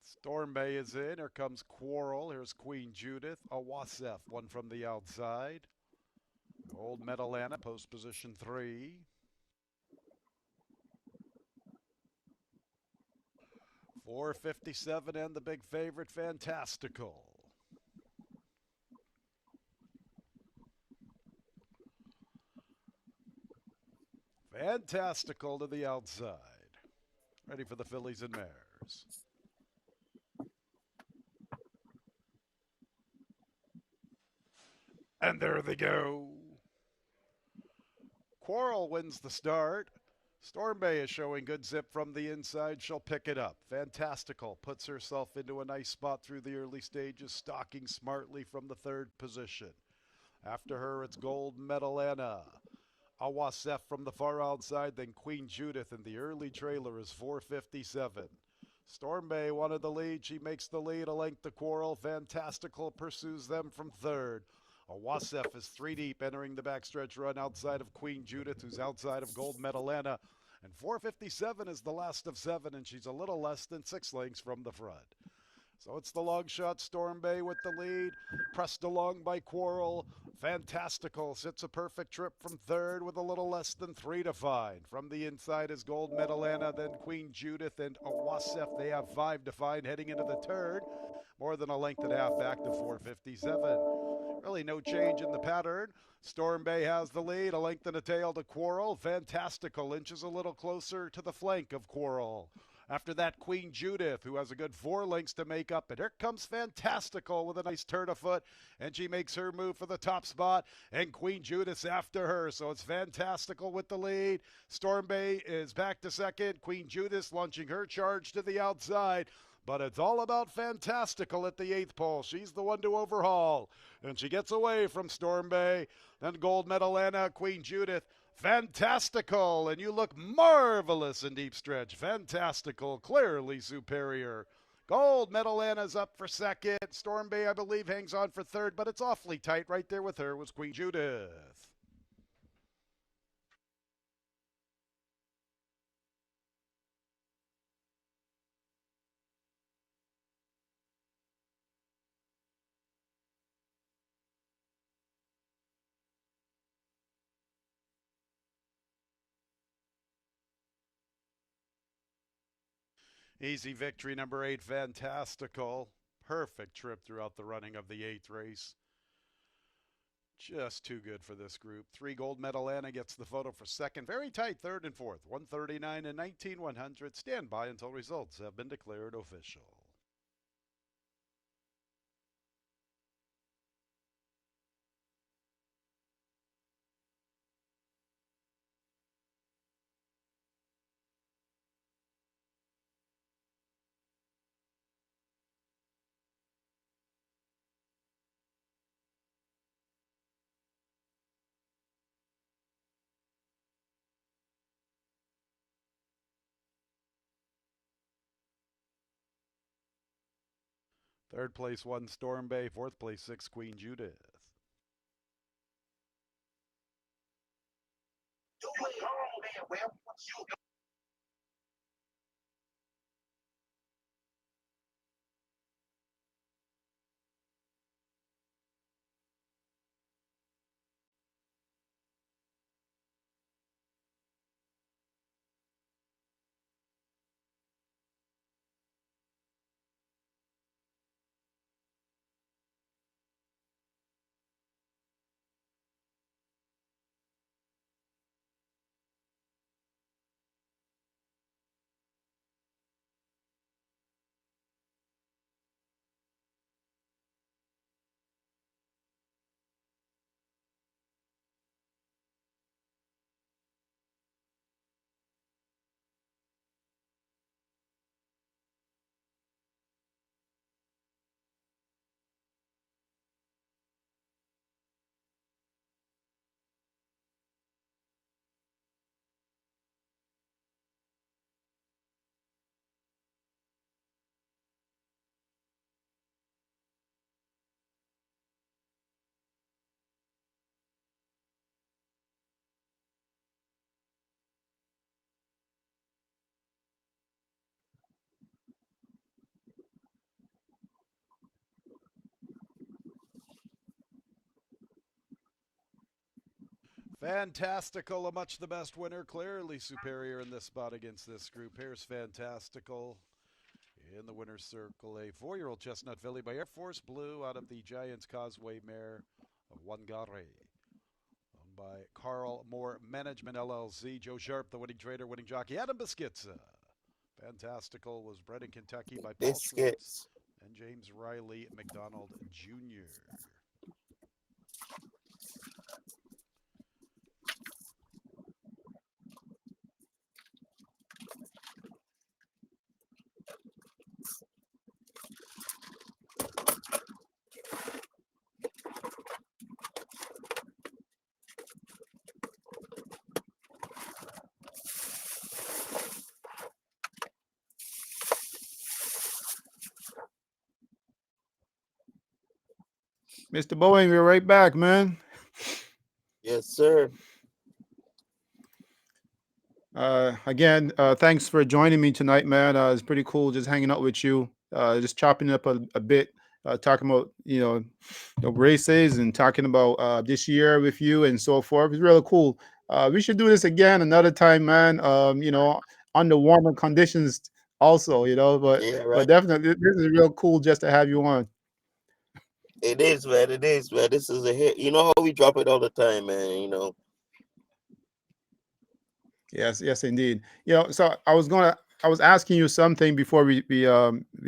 Storm Bay is in. Here comes Quarrel. Here's Queen Judith. Awasef, one from the outside. Gold Medal Anna, post position 3. 457 and the big favorite, Fantastical. Fantastical to the outside. Ready for the fillies and mares. And there they go. Quarrel wins the start. Storm Bay is showing good zip from the inside. She'll pick it up. Fantastical puts herself into a nice spot through the early stages, stalking smartly from the third position. After her, it's Gold Medal Anna. Awasef from the far outside, then Queen Judith, and the early trailer is 457. Storm Bay wanted the lead. She makes the lead a length to Quarrel. Fantastical pursues them from third. Awasef is 3 deep, entering the backstretch run outside of Queen Judith, who's outside of Gold Medal Anna. And 457 is the last of 7, and she's a little less than 6 lengths from the front. So it's the long shot, Storm Bay with the lead, pressed along by Quarrel. Fantastical sits a perfect trip from third with a little less than 3 to find. From the inside is Gold Medal Anna, then Queen Judith and Awasef. They have 5 to find heading into the turn. More than a length and a half back to 457. Really no change in the pattern. Storm Bay has the lead, a length and a tail to Quarrel. Fantastical inches a little closer to the flank of Quarrel. After that, Queen Judith, who has a good 4 lengths to make up. And here comes Fantastical with a nice turn of foot. And she makes her move for the top spot. And Queen Judith's after her. So it's Fantastical with the lead. Storm Bay is back to second. Queen Judith launching her charge to the outside. But it's all about Fantastical at the 8th pole. She's the one to overhaul. And she gets away from Storm Bay. Then Gold Medal Anna, Queen Judith. Fantastical, and you look marvelous in deep stretch. Fantastical, clearly superior. Gold Medal Anna's up for second. Storm Bay, I believe, hangs on for third, but it's awfully tight. Right there with her was Queen Judith. Easy victory, number 8, Fantastical. Perfect trip throughout the running of the 8th race. Just too good for this group. 3 Gold Medal Anna gets the photo for second. Very tight third and fourth. 139 and 19/100. Stand by until results have been declared official. Third place, 1 Storm Bay. Fourth place, 6 Queen Judith. Fantastical, a much the best winner, clearly superior in this spot against this group. Here's Fantastical in the winner's circle, a 4-year-old chestnut filly by Air Force Blue out of the Giants Causeway mare of Wangare. Owned by Carl Moore Management LLC. Joe Sharp, the winning trader, winning jockey. Adam Biscuitza. Fantastical was bred in Kentucky by Paul Schwartz Biscuits. and James Riley McDonald Jr. Mr. Bowen, we're right back, man. Yes, sir. Again, thanks for joining me tonight, man. It's pretty cool just hanging out with you, just chopping up a bit, talking about the races and talking about this year with you and so forth. It's really cool. We should do this again another time, man. Under warmer conditions, also, Yeah, but right. definitely this is real cool just to have you on. It is, man. It is, man. This is a hit. You know how we drop it all the time, man. Yes, yes, indeed. So I was asking you something before we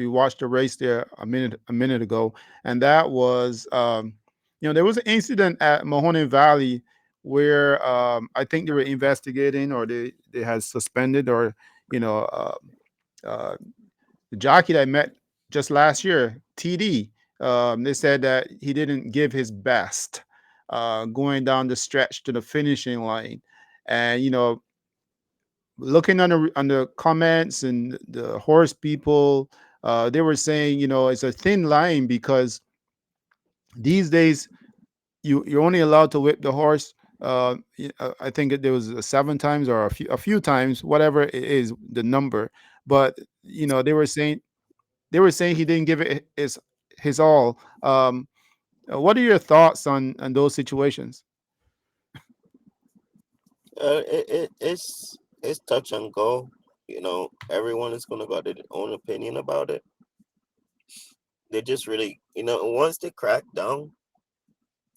watched the race there a minute ago, and that was there was an incident at Mahoney Valley where I think they were investigating or they had suspended or you know uh, the jockey that I met just last year, TD. They said that he didn't give his best going down the stretch to the finishing line, and looking on the comments and the horse people, they were saying, it's a thin line because these days you're only allowed to whip the horse. I think there was 7 times or a few times, whatever it is, the number. But they were saying he didn't give it his all. What are your thoughts on those situations? It's touch and go. Everyone is gonna got their own opinion about it. They just really, once they crack down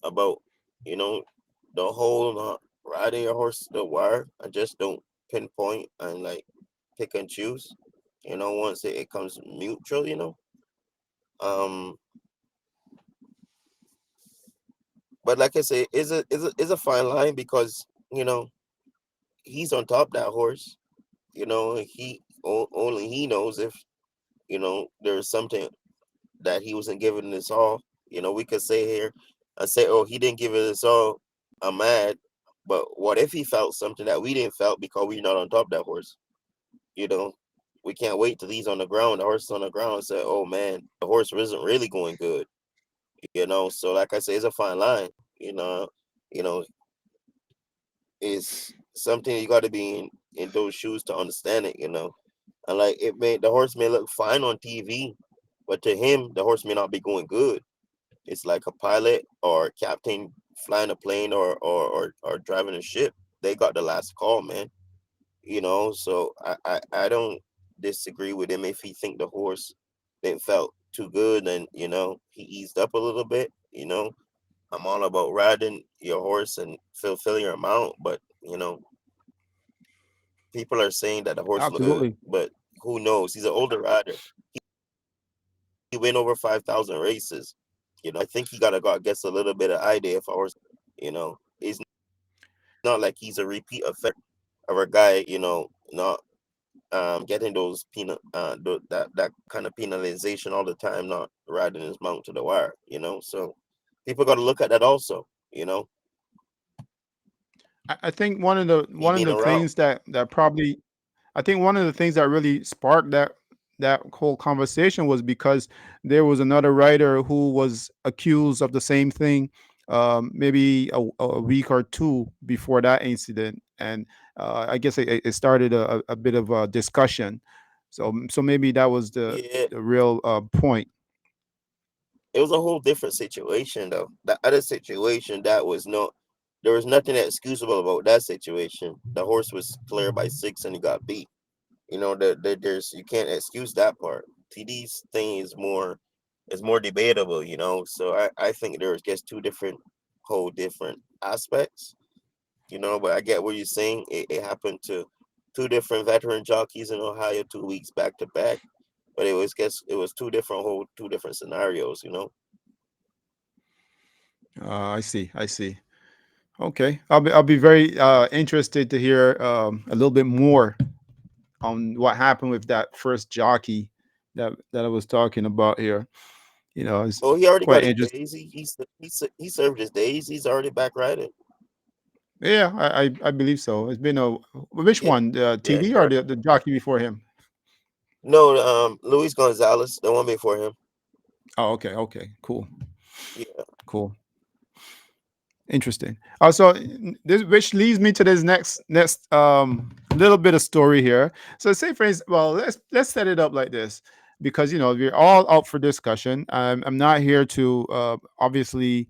about, you know, the whole riding your horse to the wire, I just don't pinpoint and like pick and choose. Once it comes mutual, Um, but like I say, is a fine line because he's on top of that horse. Only he knows if there's something that he wasn't giving this all. We could say here, I say, oh, he didn't give it his all. I'm mad. But what if he felt something that we didn't felt because we're not on top of that horse? You know, we can't wait till he's on the ground. The horse is on the ground and say, oh man, the horse isn't really going good. So like I say, it's a fine line. You know, it's something you got to be in those shoes to understand it. And like the horse may look fine on TV, but to him, the horse may not be going good. It's like a pilot or captain flying a plane or driving a ship. They got the last call, man. So I don't disagree with him if he think the horse didn't felt too good and he eased up a little bit. I'm all about riding your horse and fulfill your amount, but people are saying that the horse look good, Absolutely. but who knows? He's an older rider. He win over 5,000 races. I think he got gets a little bit of idea if a horse. It's not like he's a repeat offender of a guy. Not getting those that kind of penalization all the time, not riding his mount to the wire. So people got to look at that also. I think one of the He one of been the around. things that probably I think one of the things that really sparked that whole conversation was because there was another writer who was accused of the same thing, maybe a week or two before that incident, and I guess it started a bit of a discussion. So maybe that was the Yeah, the real point. it was a whole different situation though. The other situation that was not. there was nothing excusable about that situation. The horse was clear by 6 and he got beat. You know, there's you can't excuse that part. TD's thing is more debatable, you know. So I think there's just two different whole different aspects, you know, but I get what you're saying. It happened to two different veteran jockeys in Ohio 2 weeks back to back. But it was two different scenarios, you know. I see. I see. Okay, I'll be very interested to hear a little bit more on what happened with that first jockey that I was talking about here. Oh, he it's already quite got his interesting. days. He served his days. He's already back riding. Yeah, I believe so. It's been a which Yeah, one, the yeah. TD or the jockey before him? No, Luis Gonzalez, the one before him. Oh, okay, okay, cool, Yeah. cool, interesting. Also, this which leads me to this next little bit of story here. So, say for instance, well, let's set it up like this because we're all out for discussion. I'm not here to obviously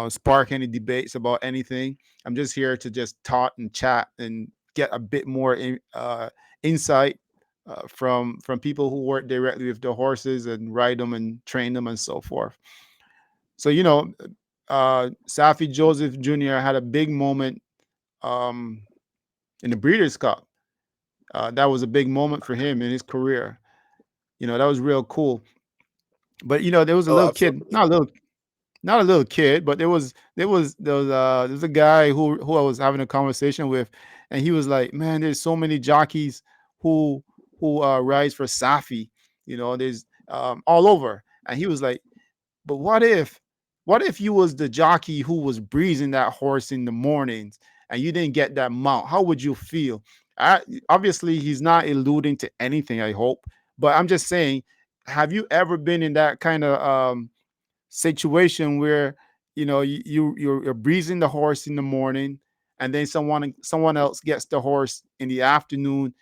spark any debates about anything. I'm just here to just talk and chat and get a bit more insight from people who work directly with the horses and ride them and train them and so forth. So Safi Joseph Jr. had a big moment um, in the Breeders' Cup. That was a big moment for him in his career. That was real cool. But there was a Oh, little kid, absolutely. not a little kid, but there was a guy who I was having a conversation with, and he was like, "Man, there's so many jockeys who rides for Safi. There's all over." And he was like, "But what if you was the jockey who was breezing that horse in the mornings and you didn't get that mount? How would you feel?" I, Obviously, he's not alluding to anything. I hope, but I'm just saying, have you ever been in that kind of situation where you're breezing the horse in the morning and then someone else gets the horse in the afternoon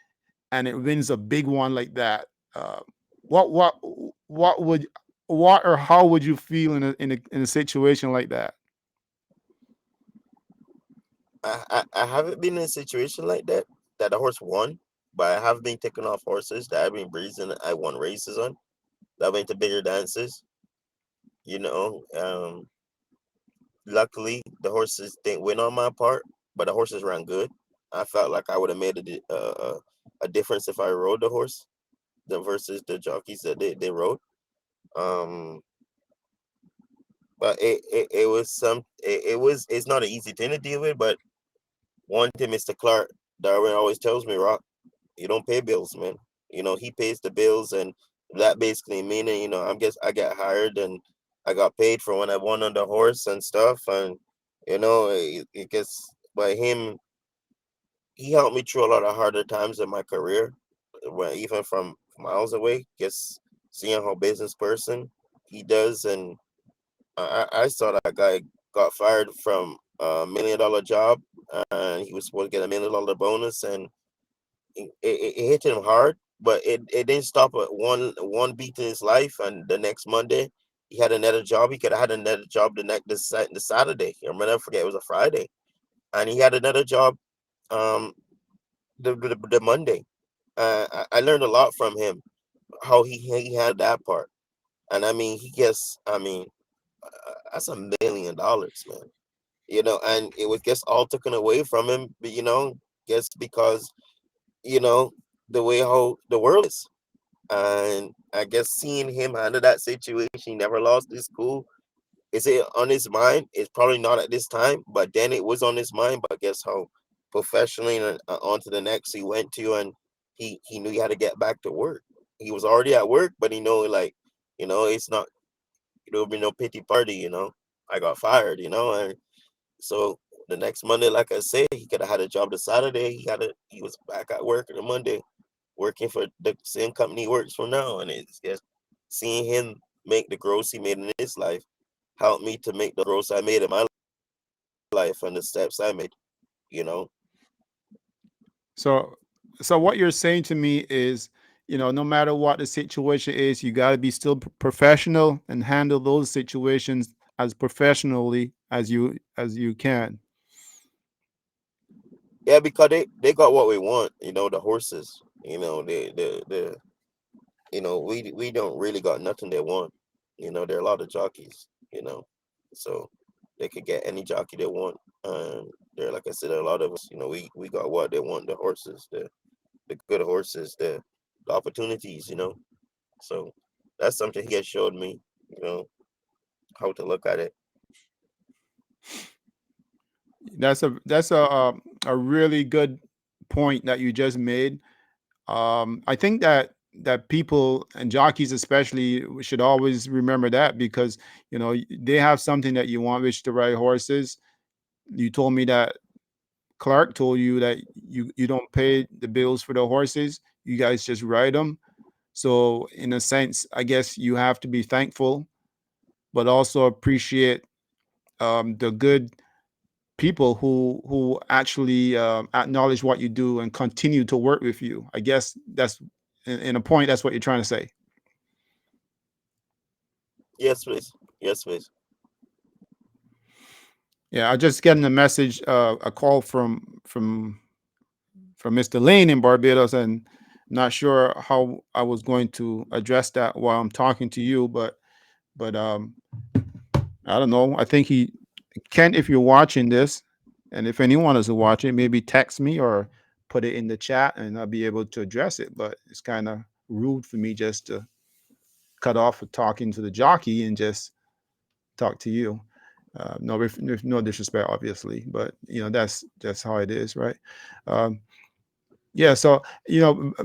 and it wins a big one like that? uh, what would what or how would you feel in a situation like that? I haven't been in a situation like that the horse won, but I have been taking off horses that I've been breezing. I won races on. That went to bigger dances. You know, luckily the horses didn't win on my part, but the horses ran good. I felt like I would have made a difference if I rode the horse, the versus the jockeys that they rode. Um, but it was it's not an easy thing to deal with. But one thing Mr. Clark Darwin always tells me, Rock, you don't pay bills, man. You know, he pays the bills, and that basically meaning, I guess I got hired and I got paid for when I won on the horse and stuff, and it gets by him. He helped me through a lot of harder times in my career, when even from miles away. Just seeing how business person he does, and I saw that guy got fired from a $1 million job, and he was supposed to get $1 million bonus, and it hit him hard, but it didn't stop at one beat in his life. And the next Monday, he had another job. He could have had another job the Saturday. I'm never forget it was a Friday, and he had another job um the Monday. I learned a lot from him, how he handled that part. And I mean, he gets, that's $1 million, man. And it was just all taken away from him, but just because you know the way how the world is. And I guess seeing him handle that situation, he never lost his cool. Is it on his mind? It's probably not at this time, but then it was on his mind. But guess how professionally and on to the next he went to, and he knew he had to get back to work. He was already at work, but he know, like, it's not, there'll be no pity party. I got fired. And so the next Monday, like I said, he could have had a job the Saturday. He was back at work on the Monday, working for the same company he works for now. And it's just seeing him make the growth he made in his life helped me to make the growth I made in my life and the steps I made, you know. So what you're saying to me is, no matter what the situation is, you got to be still professional and handle those situations as professionally as you can. Yeah, because they got what we want. You know, the horses. You know, the you know, we don't really got nothing they want. You know, there are a lot of jockeys. You know, so they could get any jockey they want. There, like I said, there are a lot of us. You know, we got what they want: the horses, the good horses, the opportunities. You know, so that's something he has showed me. You know, how to look at it. That's a really good point that you just made. I think that people and jockeys especially should always remember that because they have something that you want, which the right horses. You told me that Clark told you that you don't pay the bills for the horses. You guys just ride them. So in a sense, I guess you have to be thankful, but also appreciate the good people who actually acknowledge what you do and continue to work with you. I guess that's in a point. That's what you're trying to say. Yes, please. Yes, please. Yeah, I just getting a message, a call from Mr. Lane in Barbados, and not sure how I was going to address that while I'm talking to you, but I don't know. I think he Kent, if you're watching this, and if anyone is watching, maybe text me or put it in the chat, and I'll be able to address it. But it's kind of rude for me just to cut off of talking to the jockey and just talk to you. No, with no disrespect, obviously, but that's how it is, right? Um, yeah. So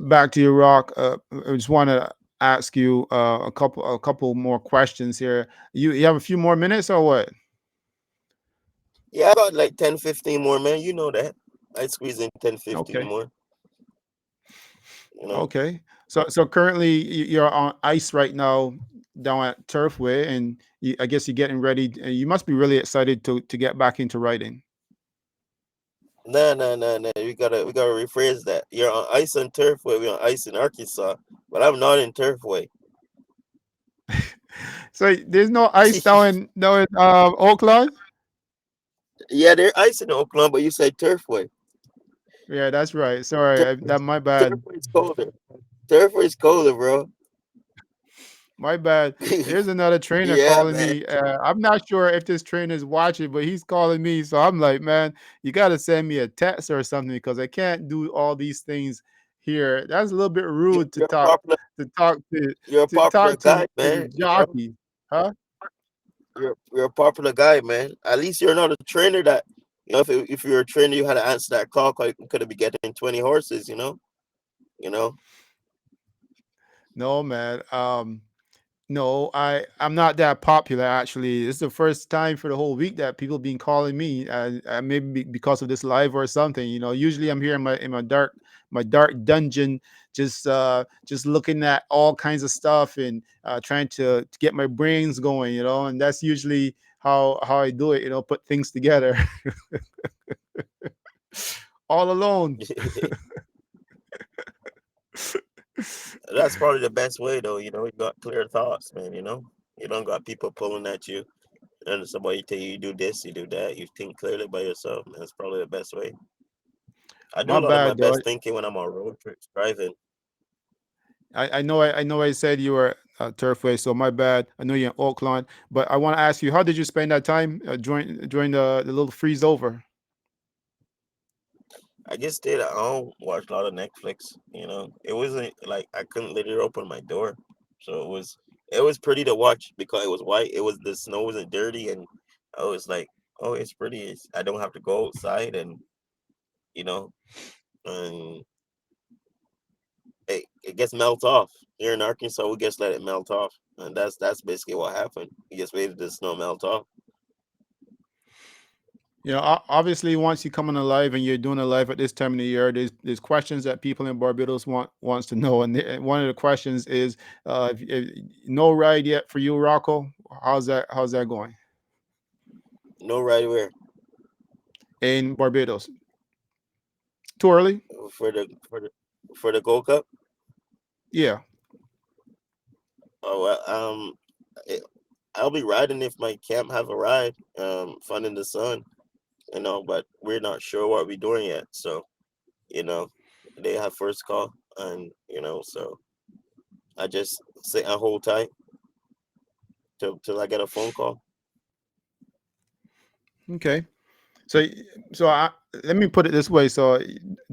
back to your rock. I just want to ask you a couple more questions here. You have a few more minutes or what? Yeah, I got like 10, 15 more, man. You know that. I squeeze in 10, 15 Okay. more. You know. Okay. So currently you're on ice right now down at Turfway, and I guess you're getting ready. You must be really excited to get back into riding. Nah, nah, nah, nah. We gotta rephrase that. You're on ice and turfway. We're on ice in Arkansas, but I'm not in turfway. So there's no ice down in Oakland. Yeah, they're ice in Oakland, but you said turfway. Yeah, that's right. Sorry, Turfway, that my bad. turfway's colder. Turfway's colder, bro. My bad. There's another trainer Yeah, calling man. me. I'm not sure if this trainer is watching, but he's calling me. So I'm like, man, you got to send me a text or something because I can't do all these things here. That's a little bit You're, rude to you're a talk popular. to talk to You're a to popular talk to guy, to the man. You know, jockey, huh? you're a popular guy, man. At least you're not a trainer that. If you're a trainer, you had to answer that call. Cause you could have been getting 20 horses. You know. No, man. No, I'm not that popular actually. It's the first time for the whole week that people been calling me, maybe because of this live or something. Usually I'm here in my dark dungeon, just looking at all kinds of stuff and trying to get my brains going. And that's usually how I do it. Put things together all alone. That's probably the best way, though. You got clear thoughts, man. You don't got people pulling at you, and somebody tell you do this, you do that. You think clearly by yourself, man. That's probably the best way. I do My a lot of my bad, though. best thinking when I'm on road trips driving. I know I said you were Turfway, so my bad. I know you're in Oakland, but I want to ask you, how did you spend that time during the little freeze over? I just stayed at home, watched a lot of Netflix. It wasn't like I couldn't literally open my door, so it was pretty to watch because it was white. The snow wasn't dirty, and I was like, oh, it's pretty. I don't have to go outside, and you know, and it gets melt off. Here in Arkansas, we just let it melt off, and that's basically what happened. We just waited the snow melt off. Obviously, once you come on a live and you're doing a live at this time of the year, there's questions that people in Barbados wants to know, and one of the questions is, no ride yet for you, Rocco. How's that going No right where in Barbados? Too early? for the Gold Cup. Yeah. Oh well, it, I'll be riding if my camp have a ride. Fun in the sun. but we're not sure what we're doing yet. So, you know, they have first call, and so I just sit and hold tight till I get a phone call. Okay. So, so let me put it this way. So,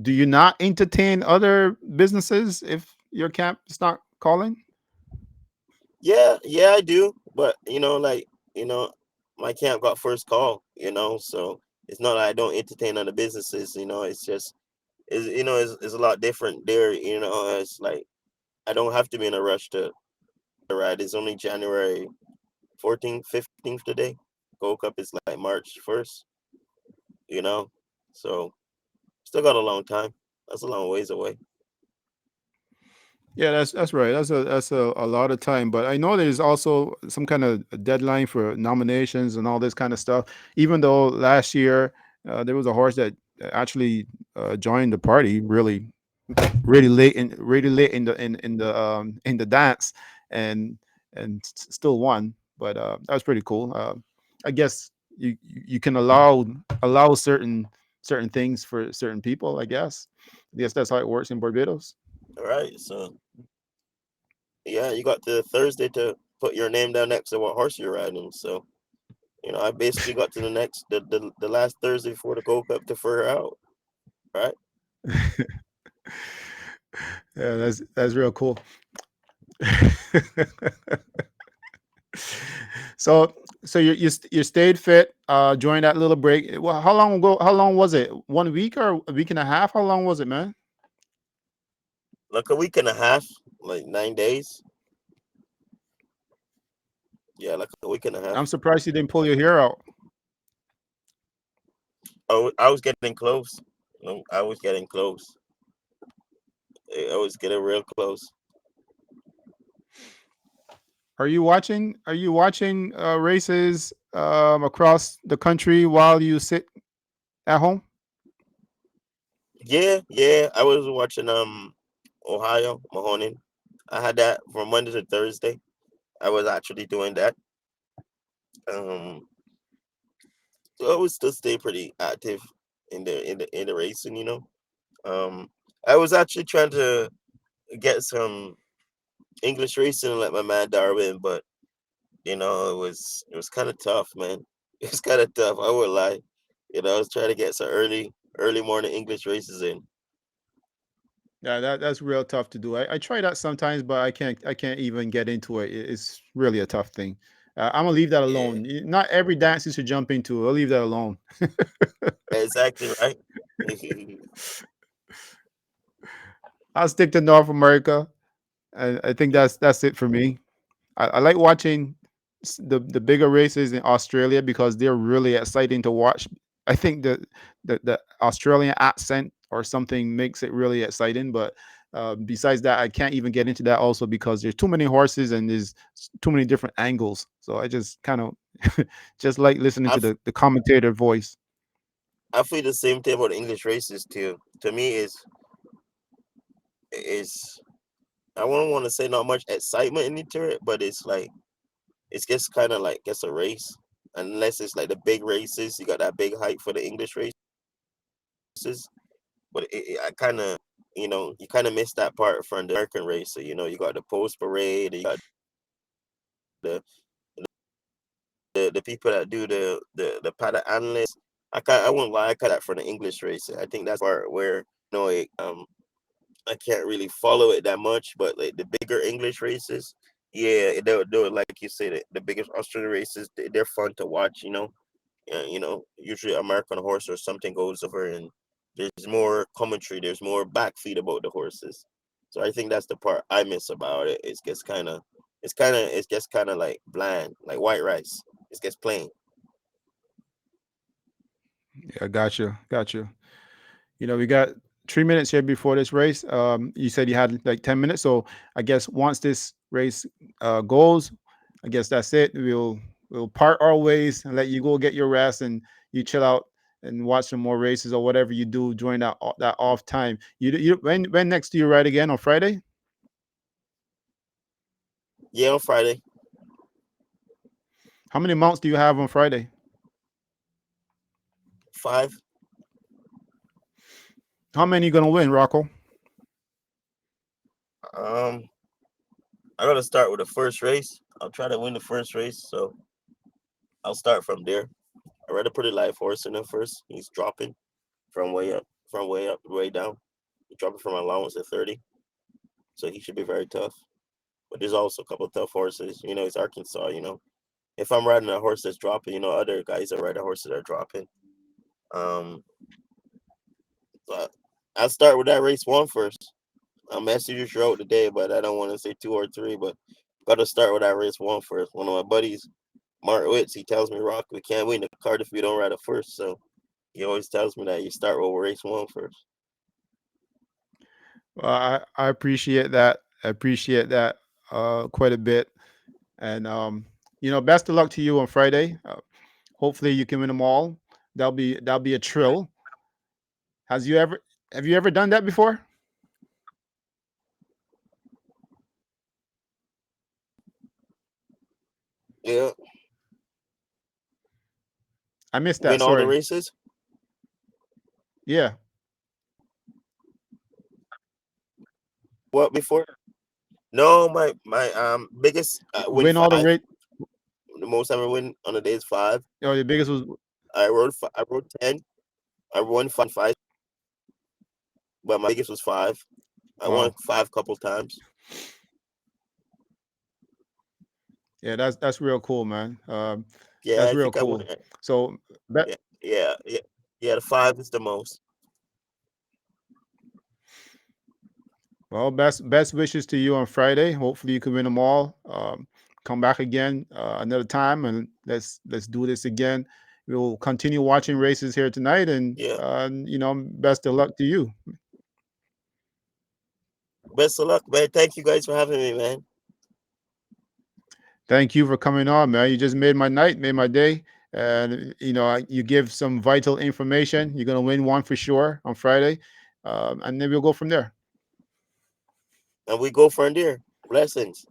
do you not entertain other businesses if your camp is not calling? Yeah, yeah, I do, but you know, my camp got first call. So it's not that I don't entertain other businesses. It's just it's a lot different there. It's like I don't have to be in a rush to ride. It's only January 14th, 15th today. Gold Cup is like March 1st. You know, so still got a long time. That's a long ways away. Yeah, that's right. That's a lot of time. But I know there's also some kind of a deadline for nominations and all this kind of stuff. Even though last year there was a horse that actually joined the party really late in the dance and still won. But that was pretty cool. I guess you can allow certain things for certain people. I guess that's how it works in Barbados. All right, so yeah, you got the Thursday to put your name down next to what horse you're riding. So I basically got to the last Thursday before the Gold Cup to figure out. Right? Yeah, that's real cool. so so you stayed fit during that little break. Well, how long ago? How long was it? 1 week or a week and a half? How long was it, man? Like a week and a half, like 9 days. Yeah, like a week and a half. I'm surprised you didn't pull your hair out. I was getting close. I was getting close. I was getting real close. Are you watching races across the country while you sit at home? Yeah, yeah. I was watching Ohio Mahoning. I had that from Monday to Thursday. I was actually doing that. Um, so I would still stay pretty active in the racing. I was actually trying to get some English racing like my man Darwin, but it was kind of tough, man. It was kind of tough. I would lie. I was trying to get some early morning English races in. Yeah, that's real tough to do. I try that sometimes, but I can't even get into it. It's really a tough thing. I'm gonna leave that Yeah, alone. Not every dance you should jump into. I'll leave that alone. exactly right. I'll stick to North America. I think that's it for me. I like watching the bigger races in Australia because they're really exciting to watch. I think the Australian accent or something makes it really exciting. But besides that, I can't even get into that also because there's too many horses and there's too many different angles. So I just kind of just like listening I to f- the commentator voice. I feel the same thing about English races too. To me, is I wouldn't want to say not much excitement into it, but it's like it's just kind of like it's a race. Unless it's like the big races, you got that big hype for the English races. But I kind of, you kind of miss that part from the American race. So, you got the post parade, you got the the people that do the paddock analysts. I won't lie, I cut that from the English race. I think that's part where I can't really follow it that much. But like the bigger English races, yeah, they'll do it like you said. The biggest Australian races, they're fun to watch. Usually American horse or something goes over and there's more commentary, there's more backfeed about the horses. So I think that's the part I miss about it. It gets kind of like bland, like white rice. It gets plain. Yeah, got you. We got 3 minutes here before this race. You said you had like 10 minutes, so I guess once this race goes, I guess that's it. We'll part our ways and let you go get your rest and you chill out and watch some more races or whatever you do during that off time. When next do you ride again on Friday? Yeah, on Friday. How many mounts do you have on Friday? 5. How many you gonna win, Rocco? Um, I gotta start with the first race. I'll try to win the first race, so I'll start from there. I read a pretty live horse in the first. He's dropping from way up, way down. He's dropping from allowance at 30, so he should be very tough. But there's also a couple of tough horses. It's Arkansas. If I'm riding a horse that's dropping, other guys that ride a horse that are dropping. Um, but I'll start with that race one first. I'll message you throughout the day, but I don't want to say 2 or 3. But gotta start with that race one first. One of my buddies, Mark Witz, he tells me, Rock, we can't win the card if we don't ride it first. So he always tells me that you start with race one first. Well, I appreciate that. I appreciate that quite a bit. And best of luck to you on Friday. Hopefully, you can win them all. That'll be a trill. Has you ever Have you ever done that before? Yeah, I missed that. win all the Sorry. races. Yeah, What before? No, my biggest win win all the 5. rate. The most I ever win on a day is 5. Oh, the biggest was I rode 10. I won 5, but my biggest was 5. I won wow. 5 couple times. Yeah, that's real cool, man. Yeah, That's I real think I won. cool. So, be- Yeah, yeah. The 5 is the most. well, best wishes to you on Friday. Hopefully, you can win them all. Come back again another time, and let's do this again. We'll continue watching races here tonight, and Yeah. best of luck to you. Best of luck, man. Thank you guys for having me, man. Thank you for coming on, man. You just made my night, made my day. And you give some vital information. You're gonna win one for sure on Friday, and then we'll go from there. And we go from there. Blessings.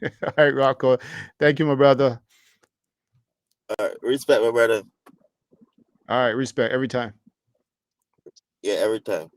All right, Rocco. Thank you, my brother. Respect, my brother. All right, respect every time. Yeah, every time.